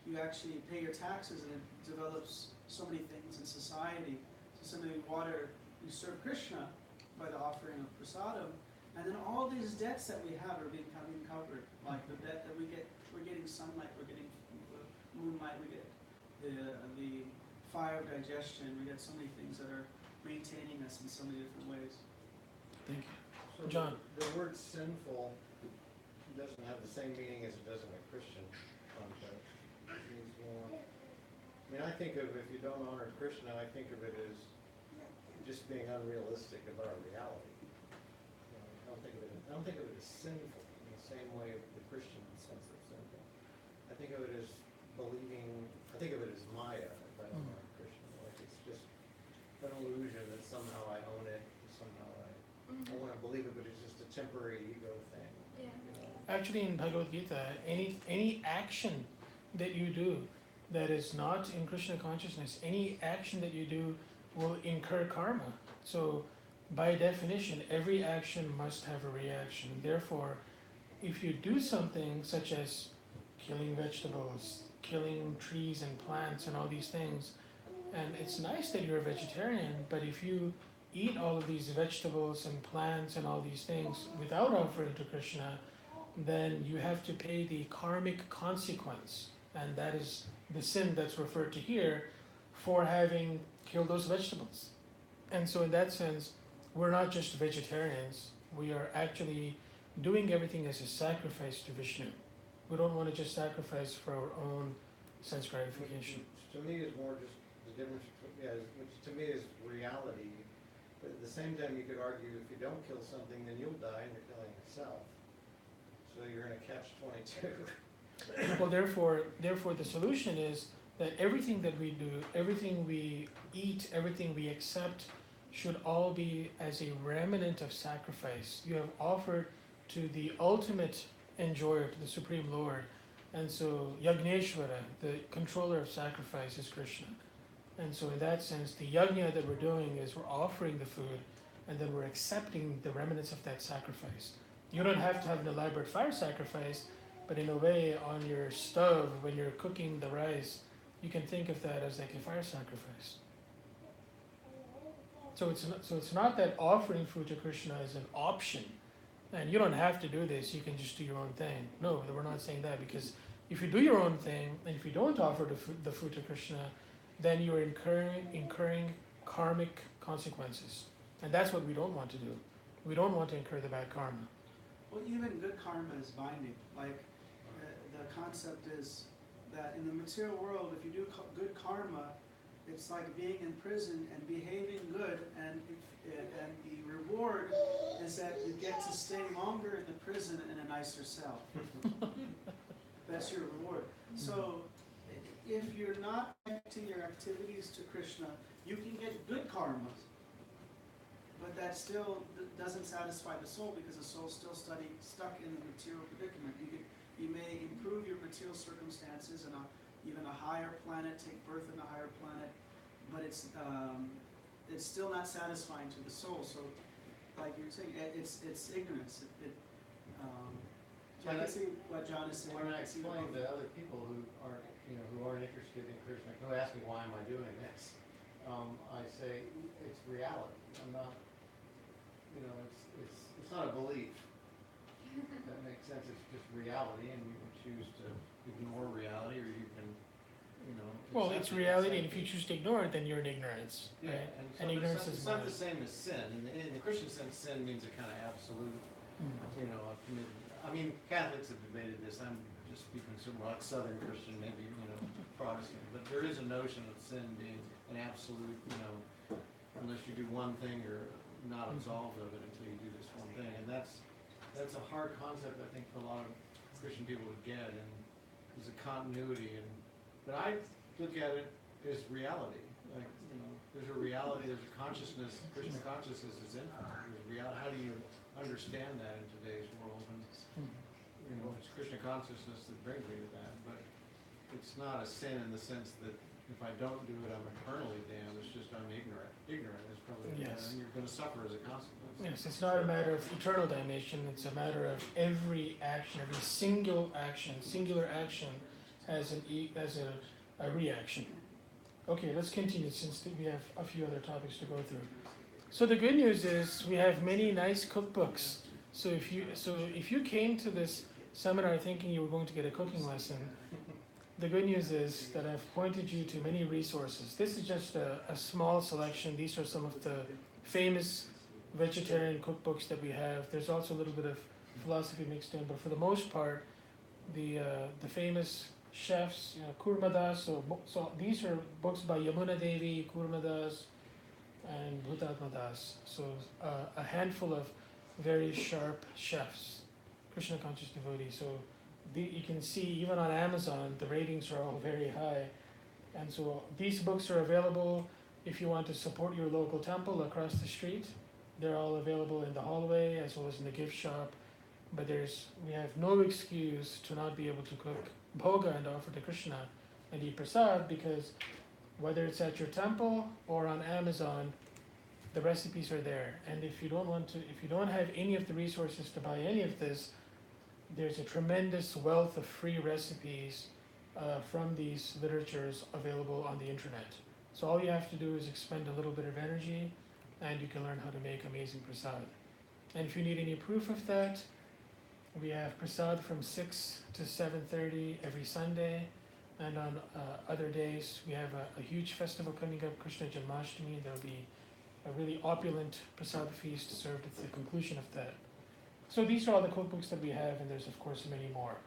You actually pay your taxes, and it develops so many things in society. So some of the water, you serve Krishna by the offering of prasadam, and then all these debts that we have are becoming covered. Like the debt that we're getting sunlight, we're getting moonlight, we get the fire of digestion, we get so many things that are maintaining us in so many different ways. Thank you. So John. The word sinful doesn't have the same meaning as it does in a Christian context. It means more, I mean, I think of, if you don't honor Krishna, I think of it as just being unrealistic about reality. I don't think of it as sinful in the same way the Christian sense of sinful. I think of it as I think of it as Maya, if I don't honor Krishna. Like it's just an illusion that somehow I own it, somehow I want to believe it, but it's just a temporary ego thing. Yeah. You know? Actually, in Bhagavad Gita, any action that you do that is not in Krishna consciousness, any action that you do will incur karma. So, by definition, every action must have a reaction. Therefore, if you do something such as killing vegetables, killing trees and plants and all these things, and it's nice that you're a vegetarian, but if you eat all of these vegetables and plants and all these things without offering to Krishna, then you have to pay the karmic consequence. And that is the sin that's referred to here for having killed those vegetables. And so in that sense, we're not just vegetarians, we are actually doing everything as a sacrifice to Vishnu. We don't want to just sacrifice for our own sense gratification. To me, it's more just the difference, which to me is reality. But at the same time, you could argue if you don't kill something, then you'll die and you're killing yourself. So you're in a catch-22. Well, therefore, the solution is that everything that we do, everything we eat, everything we accept, should all be as a remnant of sacrifice. You have offered to the ultimate enjoyer, to the Supreme Lord. And so Yagneshwara, the controller of sacrifice, is Krishna. And so in that sense, the yajna that we're doing is we're offering the food and then we're accepting the remnants of that sacrifice. You don't have to have an elaborate fire sacrifice, but in a way on your stove, when you're cooking the rice, you can think of that as like a fire sacrifice. So it's not that offering food to Krishna is an option, and you don't have to do this, you can just do your own thing. No, we're not saying that, because if you do your own thing, and if you don't offer the food to Krishna, then you're incurring karmic consequences. And that's what we don't want to do. We don't want to incur the bad karma. Well, even good karma is binding. Like, the concept is that in the material world, if you do good karma, it's like being in prison and behaving good, and the reward is that you get to stay longer in the prison in a nicer cell. That's your reward. So, if you're not connecting your activities to Krishna, you can get good karma, but that still doesn't satisfy the soul, because the soul's still stuck in the material predicament. You may improve your material circumstances and even a higher planet, take birth in a higher planet, but it's still not satisfying to the soul. So, like you're saying, it's ignorance. I can see what John is saying. When I explain to other people who aren't interested in Krishna, who ask me why am I doing this, I say it's reality. I'm not, it's not a belief. That makes sense. It's just reality, and you can choose to ignore reality, or you can, Well, it's reality, and if you choose to ignore it, then you're in ignorance. Yeah, Right? and, And ignorance is it's not blind. the same as sin. In the Christian sense, sin means a kind of absolute, I've committed. I mean, Catholics have debated this. I'm just speaking somewhat Southern Christian, maybe, Protestant, but there is a notion of sin being an absolute, unless you do one thing, you're not absolved of it until you do this one thing, and that's a hard concept, I think, for a lot of Christian people to get, and there's a continuity, but I look at it as reality. Like, there's a reality, there's a consciousness. Krishna consciousness is infinite. There's reality. How do you understand that in today's world? And it's Krishna consciousness that brings me to that. But it's not a sin in the sense that if I don't do it, I'm eternally damned. It's just I'm ignorant. Ignorant is probably and you're going to suffer as a consequence. Yes, it's not a matter of eternal damnation. It's a matter of every action, every singular action, as a reaction. Okay, let's continue since we have a few other topics to go through. So the good news is we have many nice cookbooks. So if you came to this seminar thinking you were going to get a cooking lesson, the good news is that I've pointed you to many resources. This is just a small selection. These are some of the famous vegetarian cookbooks that we have. There's also a little bit of philosophy mixed in, but for the most part, the famous chefs, Kurmadas. So these are books by Yamuna Devi, Kurmadas, and Bhutatma Das. So a handful of very sharp chefs, Krishna conscious devotees. So you can see even on Amazon the ratings are all very high, and so these books are available if you want to support your local temple across the street. They're all available in the hallway as well as in the gift shop. But we have no excuse to not be able to cook bhoga and offer to Krishna and eat prasad, because whether it's at your temple or on Amazon, the recipes are there. And if you don't have any of the resources to buy any of this, there's a tremendous wealth of free recipes from these literatures available on the internet. So all you have to do is expend a little bit of energy, and you can learn how to make amazing prasad. And if you need any proof of that, we have prasad from 6 to 7:30 every Sunday, and on other days we have a huge festival coming up, Krishna Janmashtami. There will be a really opulent prasad feast served at the conclusion of that. So these are all the cookbooks that we have, and there's of course many more.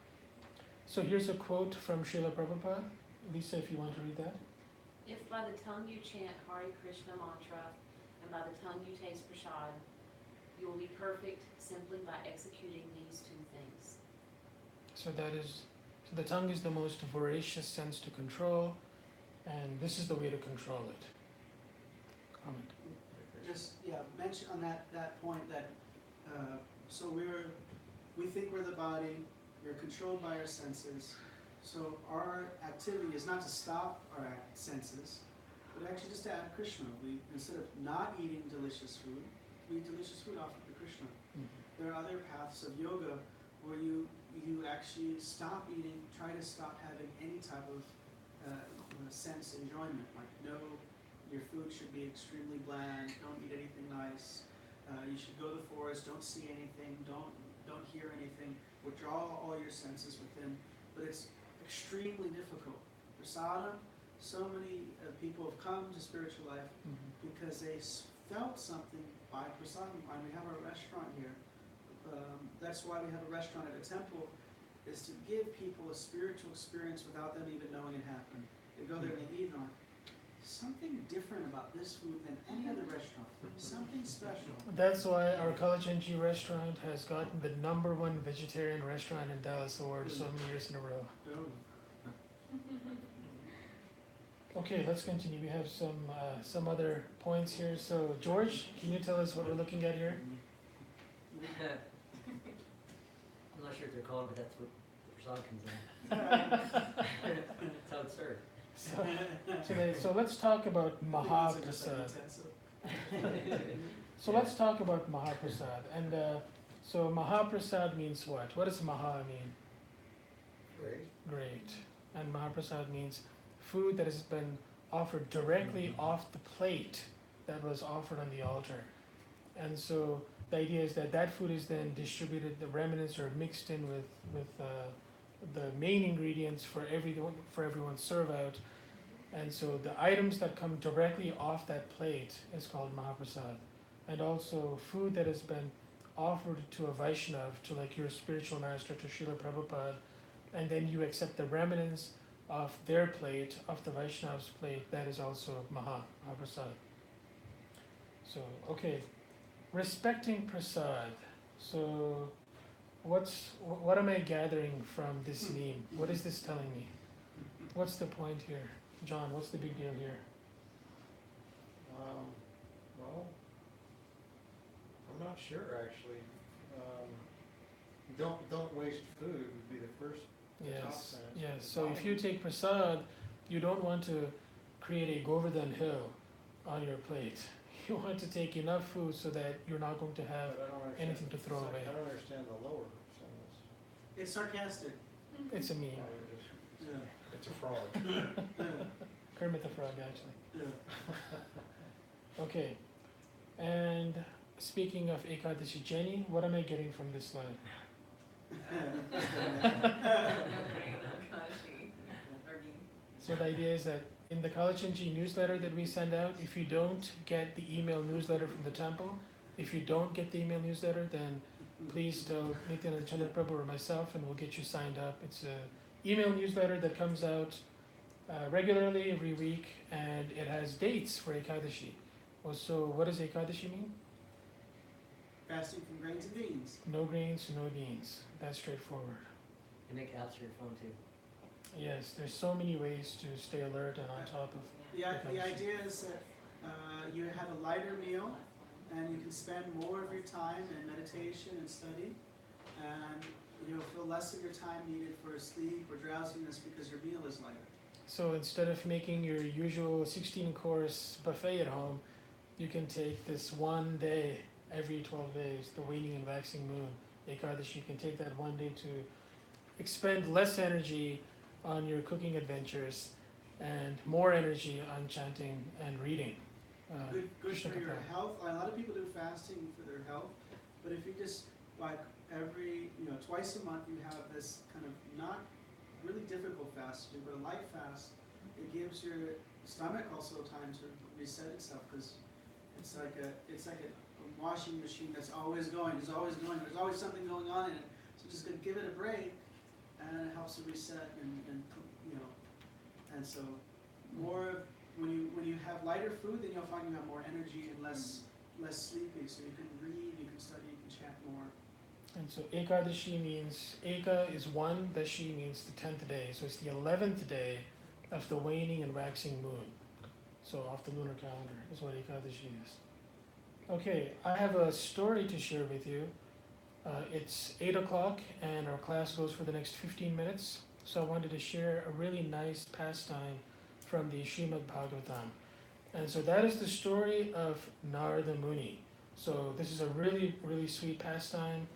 So here's a quote from Srila Prabhupada. Lisa, if you want to read that. If by the tongue you chant Hare Krishna mantra, and by the tongue you taste prasad, you will be perfect simply by executing these two things. So the tongue is the most voracious sense to control, and this is the way to control it. Comment. Just, mention on that point that, so we think we're the body, we're controlled by our senses, so our activity is not to stop our senses, but actually just to add Krishna. We, instead of not eating delicious food, we eat delicious food offered to Krishna. Mm-hmm. There are other paths of yoga where you actually stop eating, try to stop having any type of sense enjoyment, like your food should be extremely bland, don't eat anything nice, you should go to the forest, don't see anything, don't hear anything, withdraw all your senses within, but it's extremely difficult. Prasadam, so many people have come to spiritual life because they felt something by prasadam. And we have a restaurant here. That's why we have a restaurant at a temple, is to give people a spiritual experience without them even knowing it happened. They go there and they eat on something different about this food than any other restaurant. Something special. That's why our Kalachanji restaurant has gotten the #1 vegetarian restaurant in Dallas award so many years in a row. Okay, let's continue. We have some other points here. So George, can you tell us what we're looking at here? I'm not sure if they're called, but that's what the prasad comes in. That's how it's served. So let's talk about Mahaprasad. So let's talk about Mahaprasad. And so Mahaprasad means what? What does Maha mean? Great. And Mahaprasad means food that has been offered directly off the plate that was offered on the altar. And so the idea is that food is then distributed, the remnants are mixed in with the main ingredients for everyone's serve out. And so the items that come directly off that plate is called Mahaprasad. And also food that has been offered to a Vaishnava, to like your spiritual master, to Srila Prabhupada, and then you accept the remnants of their plate, of the Vaishnava's plate, that is also Mahaprasad. So, okay, respecting prasad. So, what am I gathering from this name? What is this telling me? What's the point here? John, what's the big deal here? Well, I'm not sure actually. Don't waste food would be the first. Yes, yes. So if you take prasad, you don't want to create a Govardhan hill on your plate. You want to take enough food so that you're not going to have anything to throw away. I don't understand the lower sentence. It's sarcastic. It's a meme. It's a fraud. Kermit the Frog, actually. Yeah. Okay. And speaking of Ekadashi, Jenny, what am I getting from this line? So the idea is that in the Kalachanji newsletter that we send out, if you don't get the email newsletter from the temple, If you don't get the email newsletter, then please tell Nityananda Chandra Prabhu or myself, and we'll get you signed up. It's a email newsletter that comes out regularly every week, and it has dates for Ekadashi. So what does Ekadashi mean? Fasting from grains and beans. No grains, no beans. That's straightforward. You make apps for your phone too. Yes, there's so many ways to stay alert and on top of The idea is that you have a lighter meal, and you can spend more of your time in meditation and study, and you'll feel less of your time needed for sleep or drowsiness because your meal is lighter. So instead of making your usual 16-course buffet at home, you can take this one day every 12 days, the waning and waxing moon, Ekadashi. You can take that one day to expend less energy on your cooking adventures and more energy on chanting and reading. Good Krishna for your Katha. health. A lot of people do fasting for their health, but if you just, like, every, twice a month you have this kind of not really difficult fast to do, but a light fast, it gives your stomach also time to reset itself, because it's like a washing machine that's always going, there's always something going on in it. So just gonna give it a break, and it helps it reset and so more when you have lighter food, then you'll find you have more energy and less sleepy, so you can read, you can study, you can chant more. And so Ekadashi means, Eka is one, Dashi means the 10th day. So it's the 11th day of the waning and waxing moon. So off the lunar calendar is what Ekadashi is. Okay, I have a story to share with you. It's 8 o'clock and our class goes for the next 15 minutes. So I wanted to share a really nice pastime from the Srimad Bhagavatam. And so that is the story of Narada Muni. So this is a really, really sweet pastime.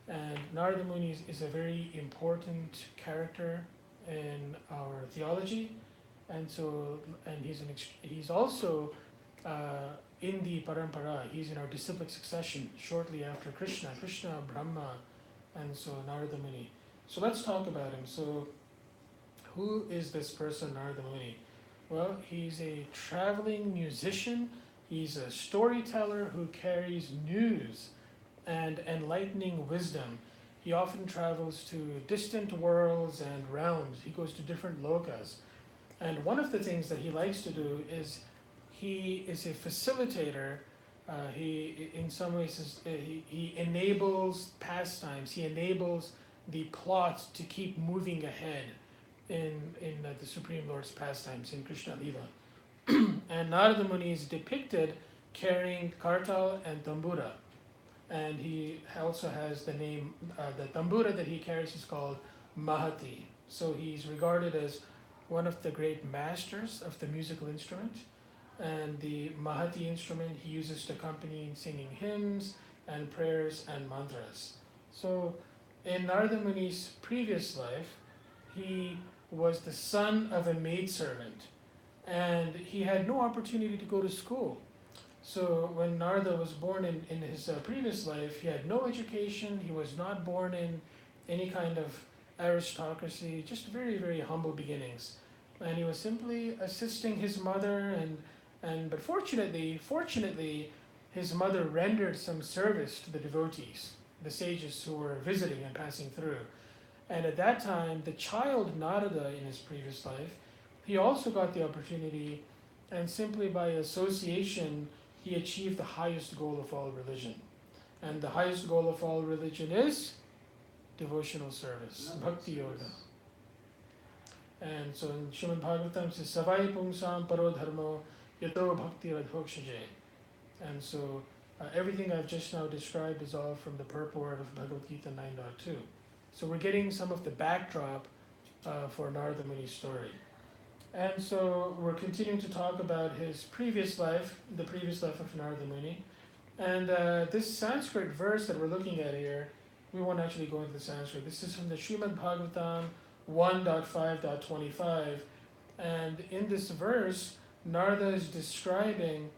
And Narada Muni is a very important character in our theology. And so, and he's also in the parampara. He's in our disciplic succession shortly after Krishna, Brahma, and so Narada Muni. So let's talk about him. So who is this person, Narada Muni? Well, he's a traveling musician. He's a storyteller who carries news and enlightening wisdom. He often travels to distant worlds and realms. He goes to different lokas. And one of the things that he likes to do is he is a facilitator. He, in some ways, he enables pastimes. He enables the plot to keep moving ahead in the Supreme Lord's pastimes in Krishna Lila. And Narada Muni is depicted carrying kartal and tambura. And he also has the name, the tambura that he carries is called Mahati. So he's regarded as one of the great masters of the musical instrument. And the Mahati instrument he uses to accompany singing hymns and prayers and mantras. So in Narada Muni's previous life, he was the son of a maidservant. And he had no opportunity to go to school. So when Narada was born in his previous life, he had no education. He was not born in any kind of aristocracy, just very, very humble beginnings. And he was simply assisting his mother, but fortunately, his mother rendered some service to the devotees, the sages who were visiting and passing through. And at that time, the child Narada in his previous life, he also got the opportunity, and simply by association, he achieved the highest goal of all religion. And the highest goal of all religion is devotional service, bhakti yoga. And so in Srimad Bhagavatam it says, Savai pungsam paro dharmo yato bhakti radhokshaje. And so everything I've just now described is all from the purport of Bhagavad Gita 9.2. So we're getting some of the backdrop for Narada Muni's story. And so we're continuing to talk about his previous life, the previous life of Narada Muni. And this Sanskrit verse that we're looking at here, we won't actually go into the Sanskrit. This is from the Srimad Bhagavatam 1.5.25. And in this verse, Narada is describing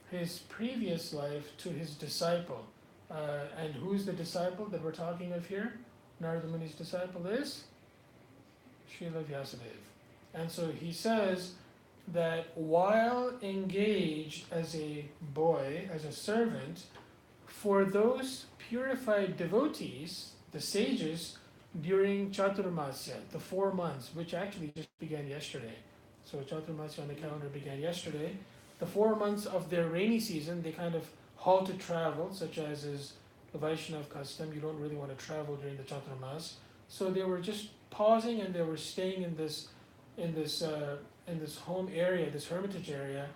his previous life to his disciple. And who's the disciple that we're talking of here? Narada Muni's disciple is Srila Vyasadeva. And so he says that while engaged as a boy, as a servant, for those purified devotees, the sages, during Chaturmasya, the 4 months, which actually just began yesterday. So Chaturmasya on the calendar began yesterday. The 4 months of their rainy season, they kind of halted travel, such as is the Vaishnava custom. You don't really want to travel during the Chaturmas. So they were just pausing and they were staying in this home area, this hermitage area,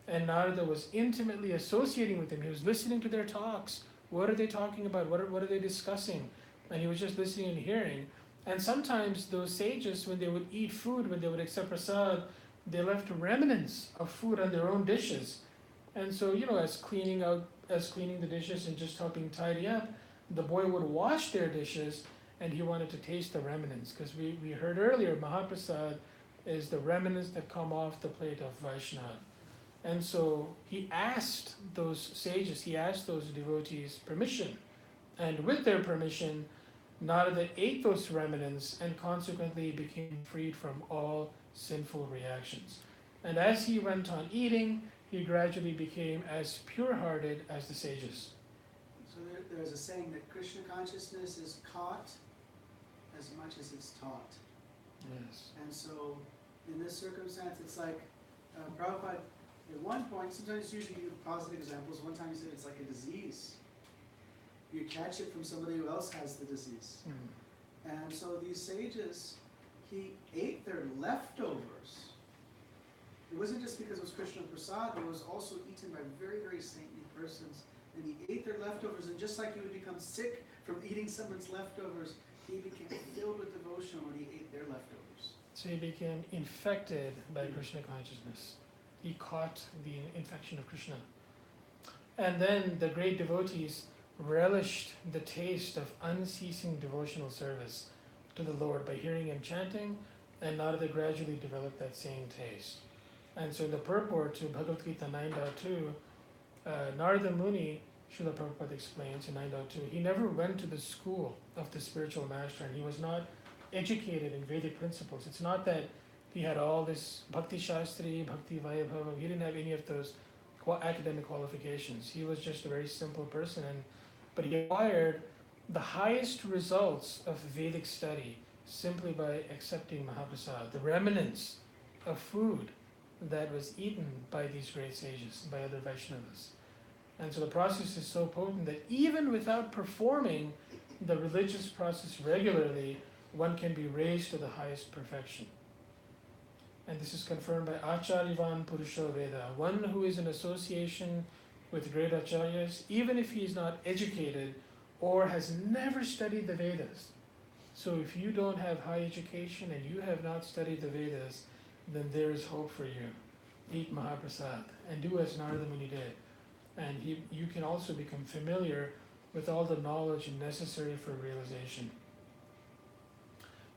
and Narada was intimately associating with them. He was listening to their talks. What are they talking about? What are they discussing? And he was just listening and hearing. And sometimes those sages, when they would eat food, when they would accept prasad, they left remnants of food on their own dishes. And so, as cleaning the dishes and just helping tidy up, the boy would wash their dishes and he wanted to taste the remnants. Because we heard earlier, Mahaprasad is the remnants that come off the plate of Vaishnava. And so he asked those sages, he asked those devotees permission. And with their permission, Narada ate those remnants and consequently became freed from all sinful reactions. And as he went on eating, he gradually became as pure-hearted as the sages. So there's a saying that Krishna consciousness is caught as much as it's taught. Yes. And so in this circumstance, it's like Prabhupada, at one point, sometimes usually you give positive examples. One time he said it's like a disease. You catch it from somebody who else has the disease. And so these sages, he ate their leftovers. It wasn't just because it was Krishna Prasad, it was also eaten by very, very saintly persons. And he ate their leftovers, and just like he would become sick from eating someone's leftovers, he became filled with devotion when he ate their leftovers. So he became infected by Krishna consciousness. He caught the infection of Krishna. And then the great devotees relished the taste of unceasing devotional service to the Lord by hearing him chanting, and Narada gradually developed that same taste. And so in the purport to Bhagavad Gita 9.2, Narada Muni, Srila Prabhupada explains in 9.2, he never went to the school of the spiritual master, and he was not educated in Vedic principles. It's not that he had all this Bhakti Shastri, Bhakti Vaibhava. He didn't have any of those academic qualifications. He was just a very simple person, but he acquired the highest results of Vedic study simply by accepting Mahaprasad, the remnants of food that was eaten by these great sages, by other Vaishnavas. And so the process is so potent that even without performing the religious process regularly, one can be raised to the highest perfection. And this is confirmed by Acharyavan Purusho Veda, one who is in association with great acharyas, even if he is not educated or has never studied the Vedas. So if you don't have high education and you have not studied the Vedas, then there is hope for you. Eat Mahaprasad and do as Narada Muni did. And you can also become familiar with all the knowledge necessary for realization.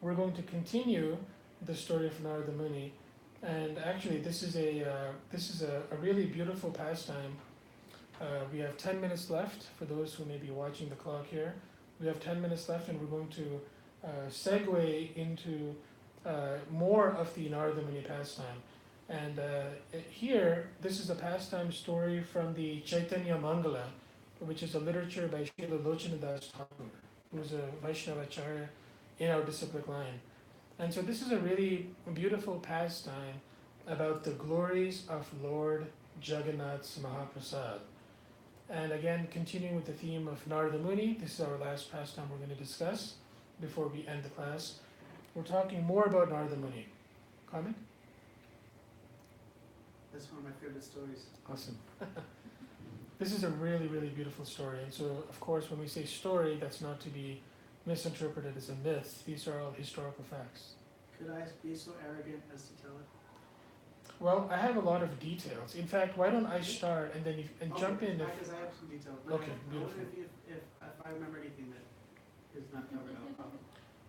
We're going to continue the story of Narada Muni, and actually this is a really beautiful pastime. We have 10 minutes left for those who may be watching the clock here. We have 10 minutes left, and we're going to segue into more of the Narada Muni pastime. And here, this is a pastime story from the Chaitanya Mangala, which is a literature by Srila Lochanadas Thakur, who is a Vaishnava Acharya in our disciplic line. And so this is a really beautiful pastime about the glories of Lord Jagannath's Mahaprasad. And again, continuing with the theme of Narada Muni, this is our last pastime we're going to discuss before we end the class. We're talking more about Narada Muni. Comment? That's one of my favorite stories. Awesome. This is a really, really beautiful story. And so, of course, when we say story, that's not to be misinterpreted as a myth. These are all historical facts. Could I be so arrogant as to tell it? Well, I have a lot of details. In fact, why don't I start and then jump in? Because I have some details. Okay, I beautiful. wonder if I remember anything that is not covered up.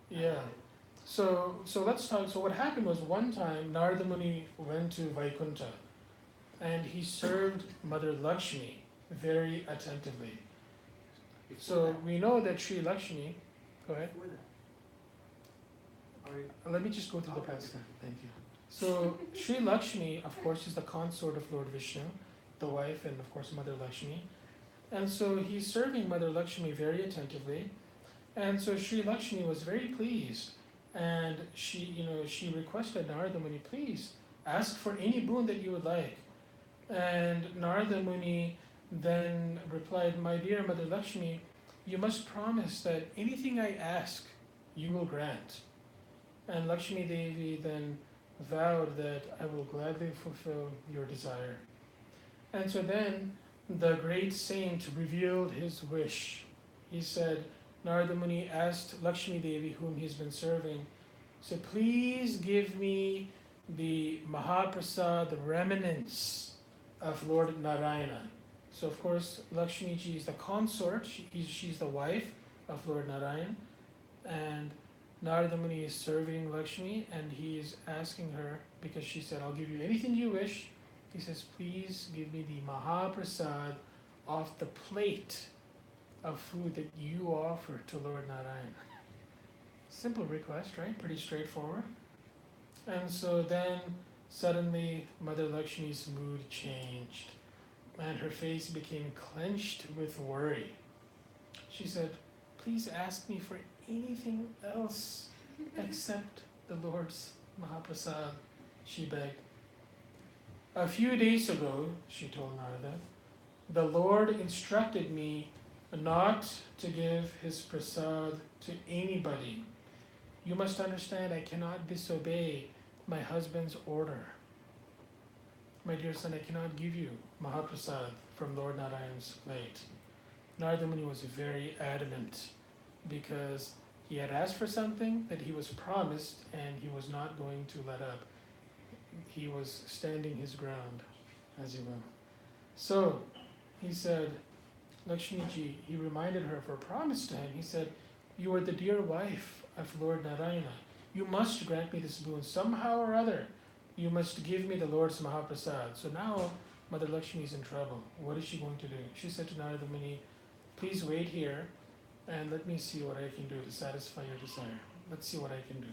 Yeah. So let's talk. So what happened was, one time Narada Muni went to Vaikuntha, and he served Mother Lakshmi very attentively. So we know that Sri Lakshmi. Go ahead. Before that. Let me just go through the pastime. Thank you. So Sri Lakshmi, of course, is the consort of Lord Vishnu, the wife, and of course Mother Lakshmi. And so he's serving Mother Lakshmi very attentively. And so Sri Lakshmi was very pleased. And she requested Narada Muni, please ask for any boon that you would like. And Narada Muni then replied, my dear Mother Lakshmi, you must promise that anything I ask, you will grant. And Lakshmi Devi then vowed that I will gladly fulfill your desire. And so then the great saint revealed his wish. He said, Narada Muni asked Lakshmi Devi, whom he's been serving, said, please give me the Mahaprasad remnants of Lord Narayana. So of course, Lakshmi ji is the consort, she's the wife of Lord Narayan, and Narada Muni is serving Lakshmi, and he is asking her, because she said, I'll give you anything you wish. He says, please give me the Mahaprasad off the plate of food that you offer to Lord Narayan. Simple request, right? Pretty straightforward. And so then suddenly Mother Lakshmi's mood changed, and her face became clenched with worry. She said, please ask me for anything else except the Lord's Mahaprasad, she begged. A few days ago, she told Narada, the Lord instructed me not to give his prasad to anybody. You must understand I cannot disobey my husband's order. My dear son, I cannot give you Mahaprasad from Lord Narayan's plate. Narada Muni was very adamant because he had asked for something that he was promised and he was not going to let up. He was standing his ground, as you will. So he said, Lakshmi ji, he reminded her of her promise to him. He said, you are the dear wife of Lord Narayana. You must grant me this boon somehow or other. You must give me the Lord's Mahaprasad. So now Mother Lakshmi is in trouble. What is she going to do? She said to Narada Muni, please wait here and let me see what I can do to satisfy your desire. Let's see what I can do.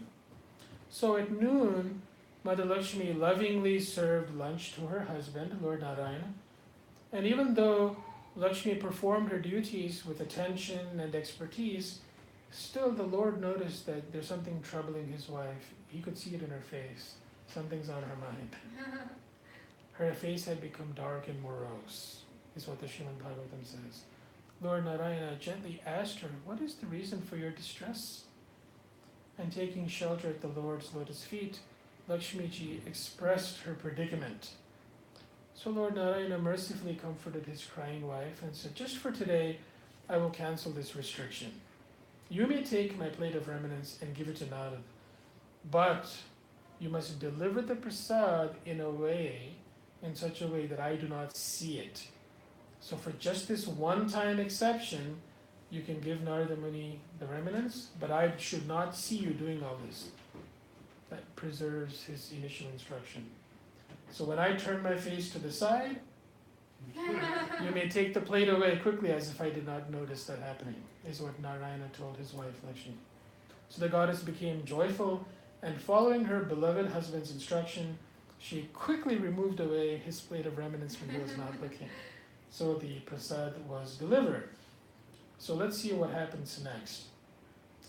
So at noon, Mother Lakshmi lovingly served lunch to her husband, Lord Narayana. And even though Lakshmi performed her duties with attention and expertise, still the Lord noticed that there's something troubling his wife. He could see it in her face. Something's on her mind. Her face had become dark and morose, is what the Srimad Bhagavatam says. Lord Narayana gently asked her, what is the reason for your distress? And taking shelter at the Lord's lotus feet, Lakshmi ji expressed her predicament. So Lord Narayana mercifully comforted his crying wife and said, just for today, I will cancel this restriction. You may take my plate of remnants and give it to Narada, but you must deliver the prasad in such a way that I do not see it. So for just this one-time exception, you can give Narada Muni the remnants, but I should not see you doing all this. That preserves his initial instruction. So when I turn my face to the side, you may take the plate away quickly as if I did not notice that happening, is what Narayana told his wife Lakshmi. So the goddess became joyful, and following her beloved husband's instruction, she quickly removed away his plate of remnants when he was not looking. So the prasad was delivered. So let's see what happens next.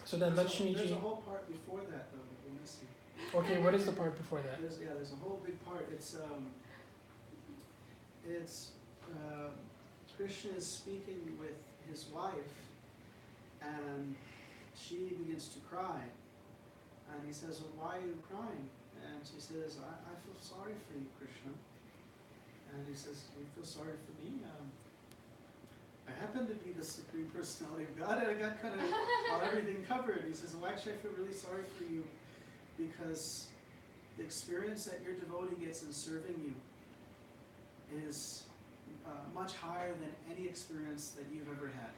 So then Lakshmi There's ji. a whole part before that though that we're missing. Okay, what is the part before that? There's a whole big part. It's Krishna is speaking with his wife, and she begins to cry, and he says, well, why are you crying? And she says, I feel sorry for you, Krishna. And he says, you feel sorry for me? I happen to be the Supreme Personality of God, and I got kind of everything covered. He says, well, actually, I feel really sorry for you because the experience that your devotee gets in serving you is much higher than any experience that you've ever had.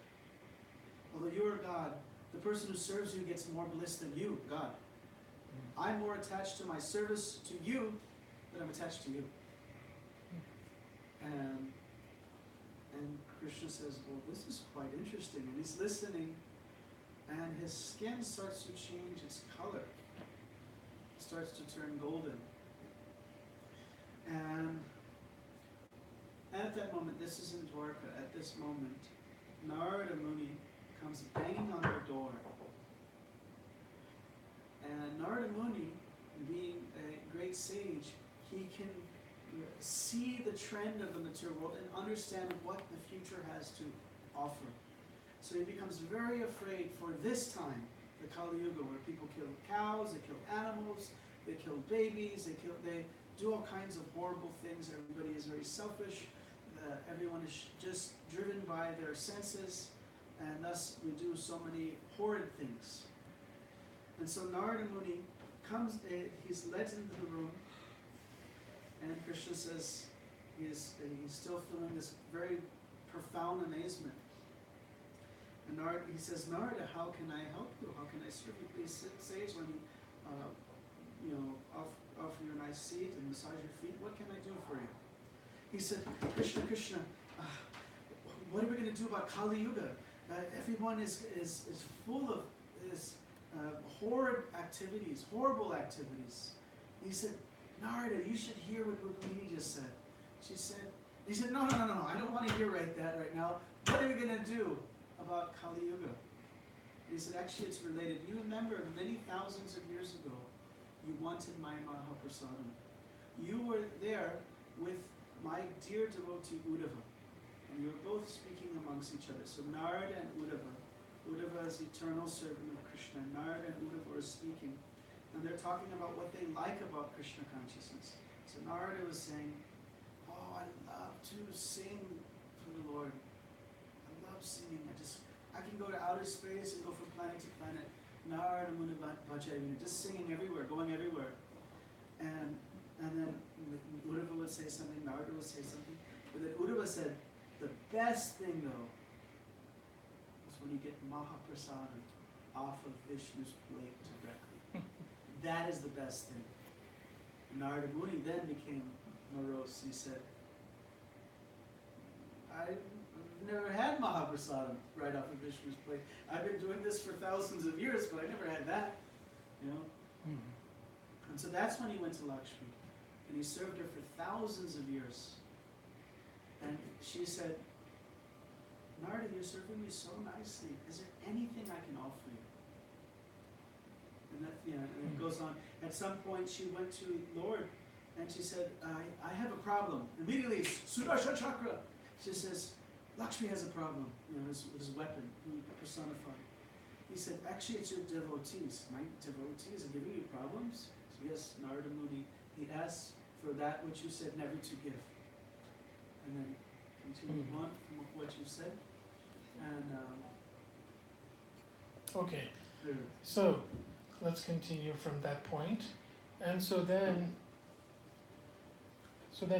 Although you are God, the person who serves you gets more bliss than you, God. I'm more attached to my service to you than I'm attached to you. And Krishna says, well, this is quite interesting. And he's listening, and his skin starts to change its color. It starts to turn golden. And at that moment, this is in Dwarka, at this moment, Narada Muni comes banging on her door. And Narada Muni, being a great sage, he can see the trend of the material world and understand what the future has to offer. So he becomes very afraid for this time, the Kali Yuga, where people kill cows, they kill animals, they kill babies, they do all kinds of horrible things. Everybody is very selfish. Everyone is just driven by their senses, and thus we do so many horrid things. And so Narada Muni comes, he's led into the room, and Krishna says he's still feeling this very profound amazement. And Narada, he says, Narada, how can I help you? How can I serve you? Please sage, let me offer you a nice seat and massage your feet. What can I do for you? He said, Krishna, what are we going to do about Kali Yuga? Everyone is full of this horrid activities, horrible activities. He said, Narada, you should hear what Rukmini just said. He said, no, I don't want to hear that right now. What are we going to do about Kali Yuga? He said, actually it's related. You remember many thousands of years ago, you wanted my Mahaprasadam. You were there with my dear devotee Uddhava, and you were both speaking amongst each other. So Narada and Uddhava. Uddhava is the eternal servant of Krishna. Narada and Uddhava are speaking, and they're talking about what they like about Krishna consciousness. So Narada was saying, oh, I love to sing for the Lord. I love singing. I can go to outer space and go from planet to planet. Narada Muni Bhajavina, just singing everywhere, going everywhere. And then Uddhava would say something, Narada would say something. But then Uddhava said, the best thing though, is when you get Mahaprasadam off of Vishnu's plate directly. That is the best thing. Narada Muni then became morose. He said, I've never had Mahaprasadam right off of Vishnu's plate. I've been doing this for thousands of years, but I never had that. And so that's when he went to Lakshmi. And he served her for thousands of years. And she said, Narada, you're serving me so nicely. Is there anything I can offer you? And it goes on. At some point, she went to Lord, and she said, I have a problem. Immediately, Sudarshan Chakra. She says, Lakshmi has a problem, his weapon, he personified. He said, actually, it's your devotees. My devotees are giving you problems? So yes, Narada Muni, he asked for that which you said never to give. And then continue on from what you said. And okay, so let's continue from that point. And so then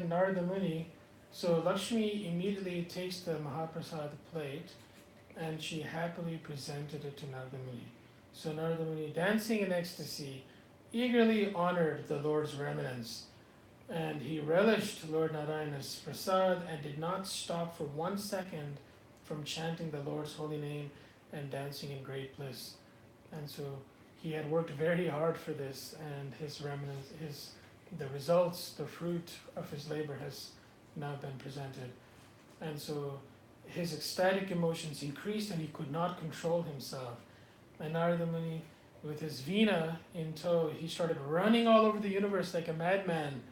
Narada Muni, so Lakshmi immediately takes the Mahaprasad plate and she happily presented it to Narada Muni. So Narada Muni, dancing in ecstasy, eagerly honored the Lord's remnants, and he relished Lord Narayana's prasad and did not stop for 1 second from chanting the Lord's holy name and dancing in great bliss. And so he had worked very hard for this, and his remnants, the results, the fruit of his labor has now been presented. And so his ecstatic emotions increased and he could not control himself. And Narada Muni, with his veena in tow, he started running all over the universe like a madman.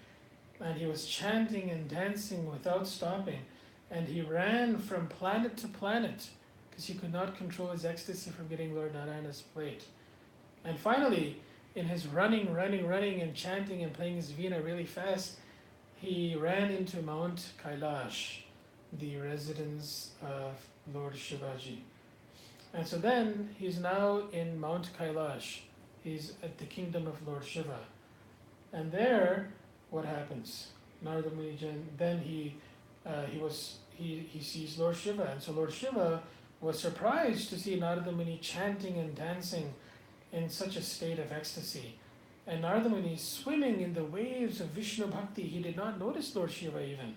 And he was chanting and dancing without stopping. And he ran from planet to planet because he could not control his ecstasy from getting Lord Narayana's plate. And finally, in his running and chanting and playing his veena really fast, he ran into Mount Kailash, the residence of Lord Shivaji. And so then he's now in Mount Kailash. He's at the kingdom of Lord Shiva. And there, what happens? Narada Muni, then he sees Lord Shiva. And so Lord Shiva was surprised to see Narada Muni chanting and dancing in such a state of ecstasy. And Narada Muni swimming in the waves of Vishnu Bhakti. He did not notice Lord Shiva even.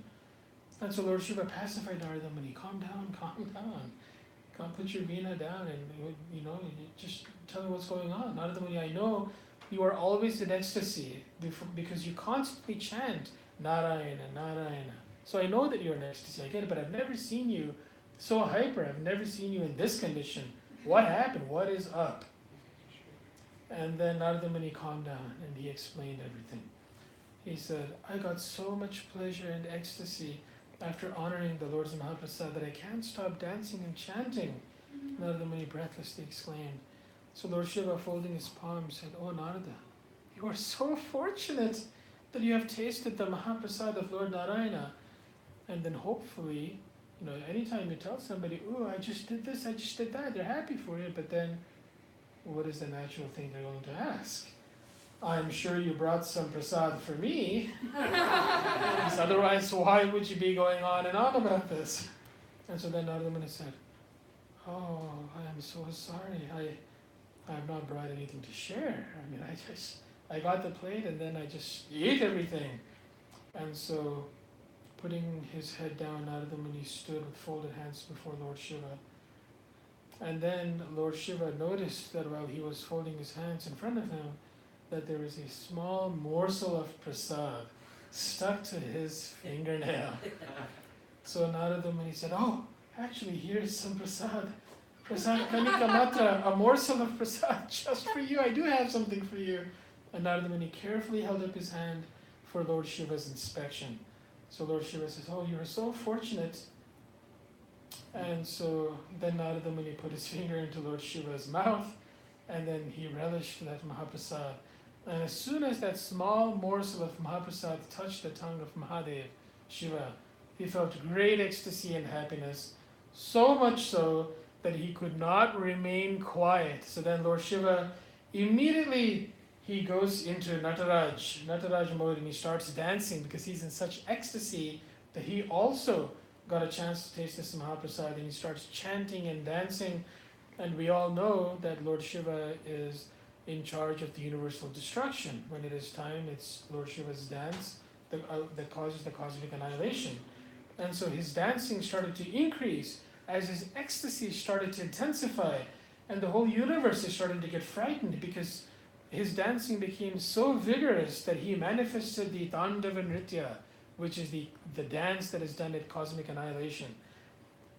And so Lord Shiva pacified Narada Muni, calm down. Come put your veena down and, just tell me what's going on. Narada Muni, I know you are always in ecstasy because you constantly chant Narayana, Narayana. So I know that you're in ecstasy, I get it, but I've never seen you so hyper. I've never seen you in this condition. What happened? What is up? And then Narada Muni calmed down and he explained everything. He said, I got so much pleasure and ecstasy after honoring the Lord's Mahaprasad that I can't stop dancing and chanting. Narada Muni breathlessly exclaimed. So Lord Shiva, folding his palms, said, Oh Narada, you are so fortunate that you have tasted the Mahaprasad of Lord Narayana. And then hopefully, anytime you tell somebody, oh, I just did this, I just did that, they're happy for you, but then what is the natural thing they're going to ask? I'm sure you brought some prasad for me. Because otherwise, why would you be going on and on about this? And so then Narada Muni said, oh, I am so sorry. I have not brought anything to share. I mean, I got the plate and then I just ate everything. And so, putting his head down, Narada Muni stood with folded hands before Lord Shiva. And then Lord Shiva noticed that while he was folding his hands in front of him, that there was a small morsel of prasad stuck to his fingernail. So Narada Muni said, oh, actually here's some prasad. Prasad kanika matra, a morsel of prasad just for you. I do have something for you. And Narada Muni carefully held up his hand for Lord Shiva's inspection. So Lord Shiva says, oh, you're so fortunate. And so then Narada Muni put his finger into Lord Shiva's mouth, and then he relished that Mahaprasad. And as soon as that small morsel of Mahaprasad touched the tongue of Mahadev, Shiva, he felt great ecstasy and happiness, so much so that he could not remain quiet. So then Lord Shiva immediately he goes into Nataraj mode, and he starts dancing because he's in such ecstasy that he also got a chance to taste this Mahaprasad, and he starts chanting and dancing. And we all know that Lord Shiva is in charge of the universal destruction. When it is time, it's Lord Shiva's dance that causes the cosmic annihilation. And so his dancing started to increase as his ecstasy started to intensify, and the whole universe is starting to get frightened because his dancing became so vigorous that he manifested the Tandava Nritya, which is the dance that is done at cosmic annihilation.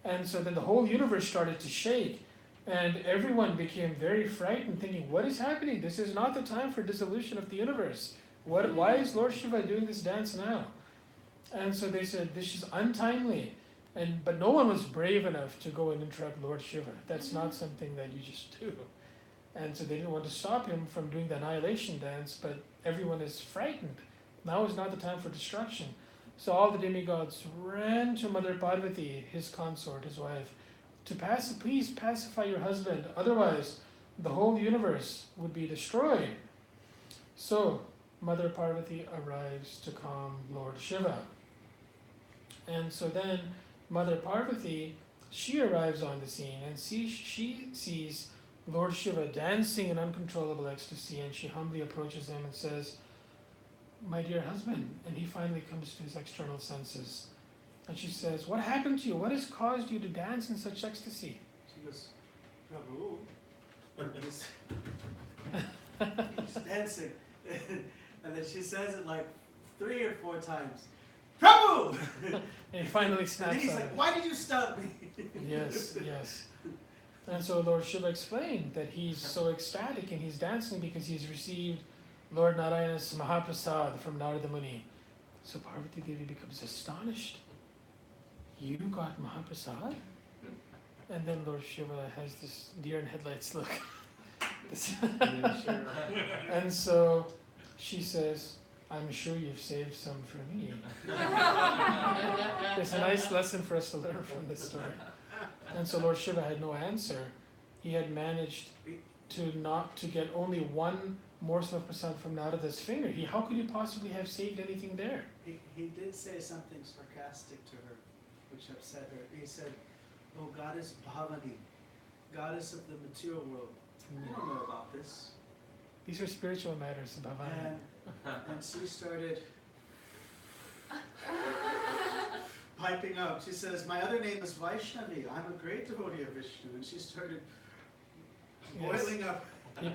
And so then the whole universe started to shake, and everyone became very frightened, thinking, what is happening? This is not the time for dissolution of the universe. Why is Lord Shiva doing this dance now? And so they said, this is untimely. But no one was brave enough to go and interrupt Lord Shiva. That's not something that you just do. And so they didn't want to stop him from doing the annihilation dance, but everyone is frightened. Now is not the time for destruction. So all the demigods ran to Mother Parvati, his consort, his wife, to please pacify your husband, otherwise the whole universe would be destroyed. So Mother Parvati arrives to calm Lord Shiva. And so then Mother Parvati, she arrives on the scene, and she sees Lord Shiva dancing in uncontrollable ecstasy, and she humbly approaches him and says, my dear husband, and he finally comes to his external senses. And she says, what happened to you? What has caused you to dance in such ecstasy? She goes, Prabhu, he's dancing. And then she says it like 3 or 4 times. Prabhu! And he finally snaps And then he's out like, of it. why did you stop me? Yes, yes. And so Lord Shiva explained that he's so ecstatic and he's dancing because he's received Lord Narayana's Mahaprasad from Narada Muni. So Parvati Devi becomes astonished. You got Mahaprasad? And then Lord Shiva has this deer in headlights look. And so she says, I'm sure you've saved some for me. It's a nice lesson for us to learn from this story. And so Lord Shiva had no answer. He had managed to get only one morsel of prasad from Narada's finger. How could he possibly have saved anything there? He did say something sarcastic to her, which upset her. He said, oh, goddess Bhavani, goddess of the material world, you don't know about this. These are spiritual matters, Bhavani. And she started piping up. She says, my other name is Vaishnavi. I'm a great devotee of Vishnu. And she started boiling up.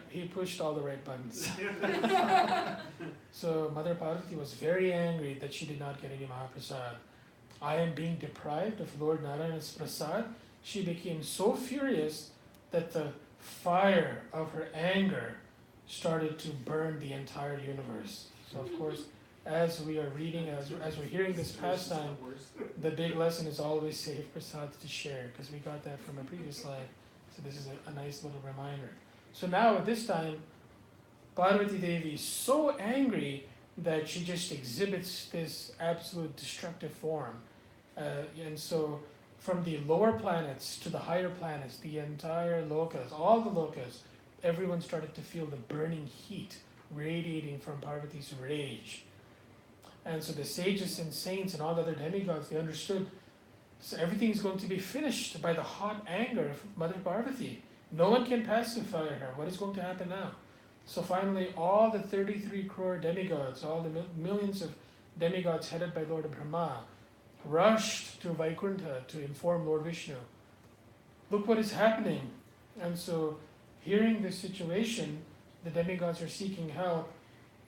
He pushed all the right buttons. So Mother Parvati was very angry that she did not get any Mahaprasad. I am being deprived of Lord Narayana's prasad, she became so furious that the fire of her anger started to burn the entire universe. So of course, as we are reading, as we're hearing this pastime, the big lesson is always save prasad to share, because we got that from a previous slide. So this is a nice little reminder. So now at this time, Parvati Devi is so angry that she just exhibits this absolute destructive form. And so from the lower planets to the higher planets, the entire lokas, all the lokas, everyone started to feel the burning heat radiating from Parvati's rage. And so the sages and saints and all the other demigods, they understood, so everything is going to be finished by the hot anger of Mother Parvati. No one can pacify her. What is going to happen now? So finally, all the 33 crore demigods, all the millions of demigods headed by Lord Brahma, rushed to Vaikuntha to inform Lord Vishnu. Look what is happening. And so, hearing this situation, the demigods are seeking help.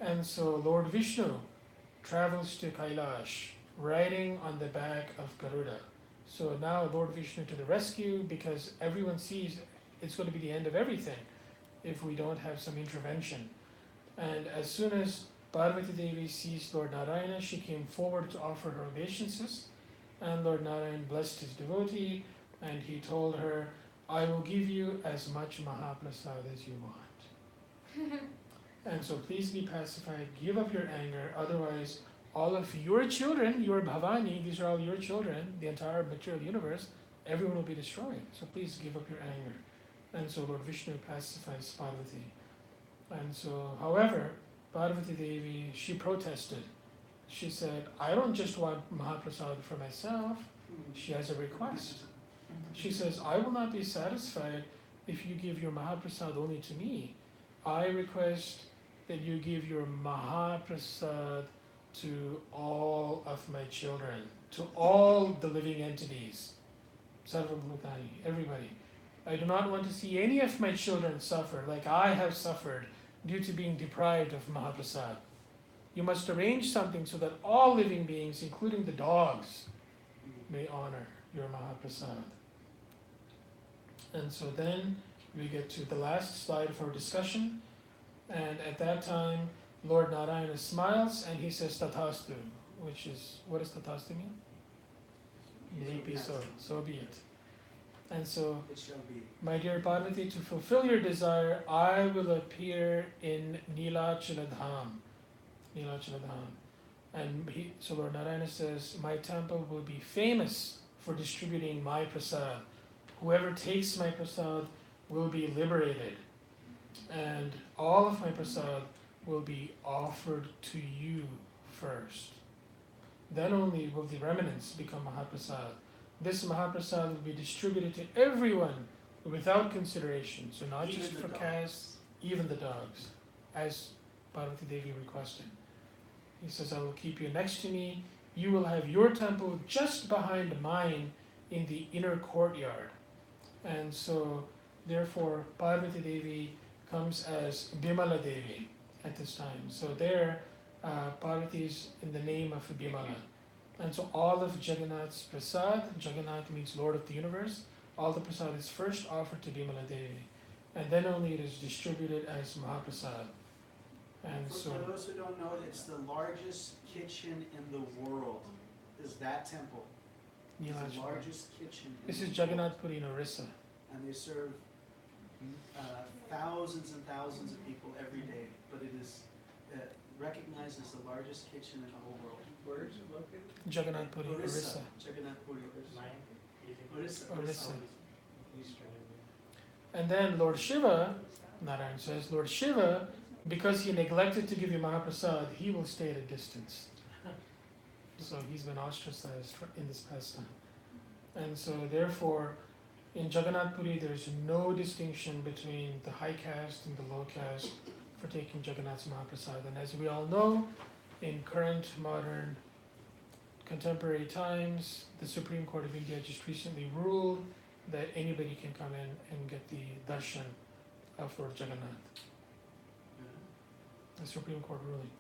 And so Lord Vishnu travels to Kailash, riding on the back of Garuda. So now Lord Vishnu to the rescue, because everyone sees it's going to be the end of everything if we don't have some intervention. And as soon as Parvati Devi sees Lord Narayana, she came forward to offer her obeisances, and Lord Narayana blessed his devotee, and he told her, I will give you as much Mahaprasad as you want. And so please be pacified, give up your anger, otherwise all of your children, your Bhavani, these are all your children, the entire material universe, everyone will be destroyed. So please give up your anger. And so Lord Vishnu pacifies Parvati. And so, however, Parvati Devi, she protested. She said, I don't just want Mahaprasad for myself. She has a request. She says, I will not be satisfied if you give your Mahaprasad only to me. I request that you give your Mahaprasad to all of my children, to all the living entities. Sarvabhutani, everybody. I do not want to see any of my children suffer like I have suffered due to being deprived of Mahaprasad. You must arrange something so that all living beings, including the dogs, may honor your Mahaprasad. And so then we get to the last slide of our discussion. And at that time, Lord Narayana smiles and he says Tathastu, which is, what does Tathastu mean? May it be so, so be it. And so, It shall be. my dear Parvati, to fulfill your desire, I will appear in Nilachala Dham. Nilachala Dham. And so Lord Narayana says, my temple will be famous for distributing my prasad. Whoever takes my prasad will be liberated. And all of my prasad will be offered to you first. Then only will the remnants become Mahaprasad. This Mahaprasad will be distributed to everyone without consideration. So not Even just the for dogs. castes, even the dogs, as Parvati Devi requested. He says, I will keep you next to me. You will have your temple just behind mine in the inner courtyard. And so, therefore, Parvati Devi comes as Bimala Devi at this time. So there, Parvati is in the name of Bimala. And so all of Jagannath's prasad, Jagannath means Lord of the universe, all the prasad is first offered to Bimala Devi. And then only it is distributed as Mahaprasad. And so, For those who don't know, it's the largest kitchen in the world, is that temple. It's the Nilachala. largest kitchen in This the is world. Jagannath Puri in Orissa. And they serve thousands and thousands of people every day, but it is recognized as the largest kitchen in the whole world. Where is it located? Jagannath Puri, Orissa. Jagannath Puri, Orissa. Orissa. Eastern India. And then Lord Shiva, Narayan says, Lord Shiva, because he neglected to give you Mahaprasad, he will stay at a distance. So he's been ostracized in this pastime. And so therefore, in Jagannath Puri, there is no distinction between the high caste and the low caste for taking Jagannath's Mahaprasad. And as we all know, in current modern contemporary times, the Supreme Court of India just recently ruled that anybody can come in and get the Darshan of Lord Jagannath. The Supreme Court ruling.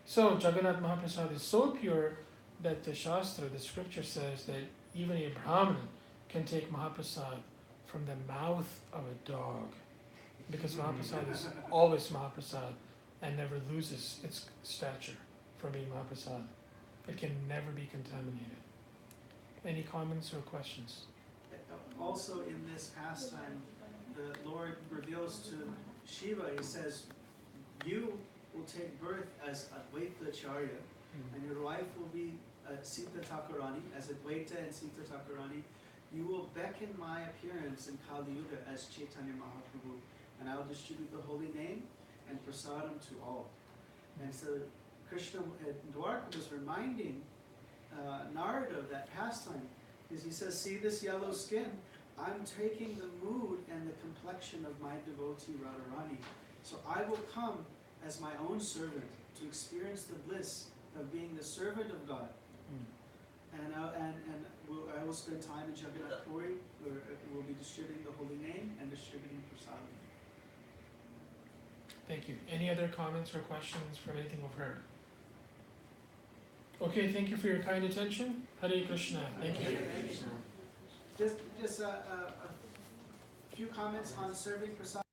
So Jagannath Mahaprasad is so pure that the Shastra, the scripture says that even a Brahmin can take Mahaprasad from the mouth of a dog, because Mahaprasad is always Mahaprasad and never loses its stature from being Mahaprasad. It can never be contaminated. Any comments or questions? Also in this pastime, the Lord reveals to Shiva, he says, you will take birth as Advaita Acharya, and your wife will be Sita Thakurani, as Advaita and Sita Thakurani. You will beckon my appearance in Kali Yuga as Chaitanya Mahaprabhu, and I will distribute the holy name and prasadam to all. And so Krishna at Dwarka was reminding Narada of that pastime, because he says, see this yellow skin? I'm taking the mood and the complexion of my devotee Radharani. So I will come as my own servant to experience the bliss of being the servant of God. And I will spend time in Jagannath Puri, where we'll be distributing the holy name and distributing prasadam. Thank you. Any other comments or questions from anything we've heard? Okay, thank you for your kind attention. Hare Krishna. Thank you. Just a few comments on serving prasadam.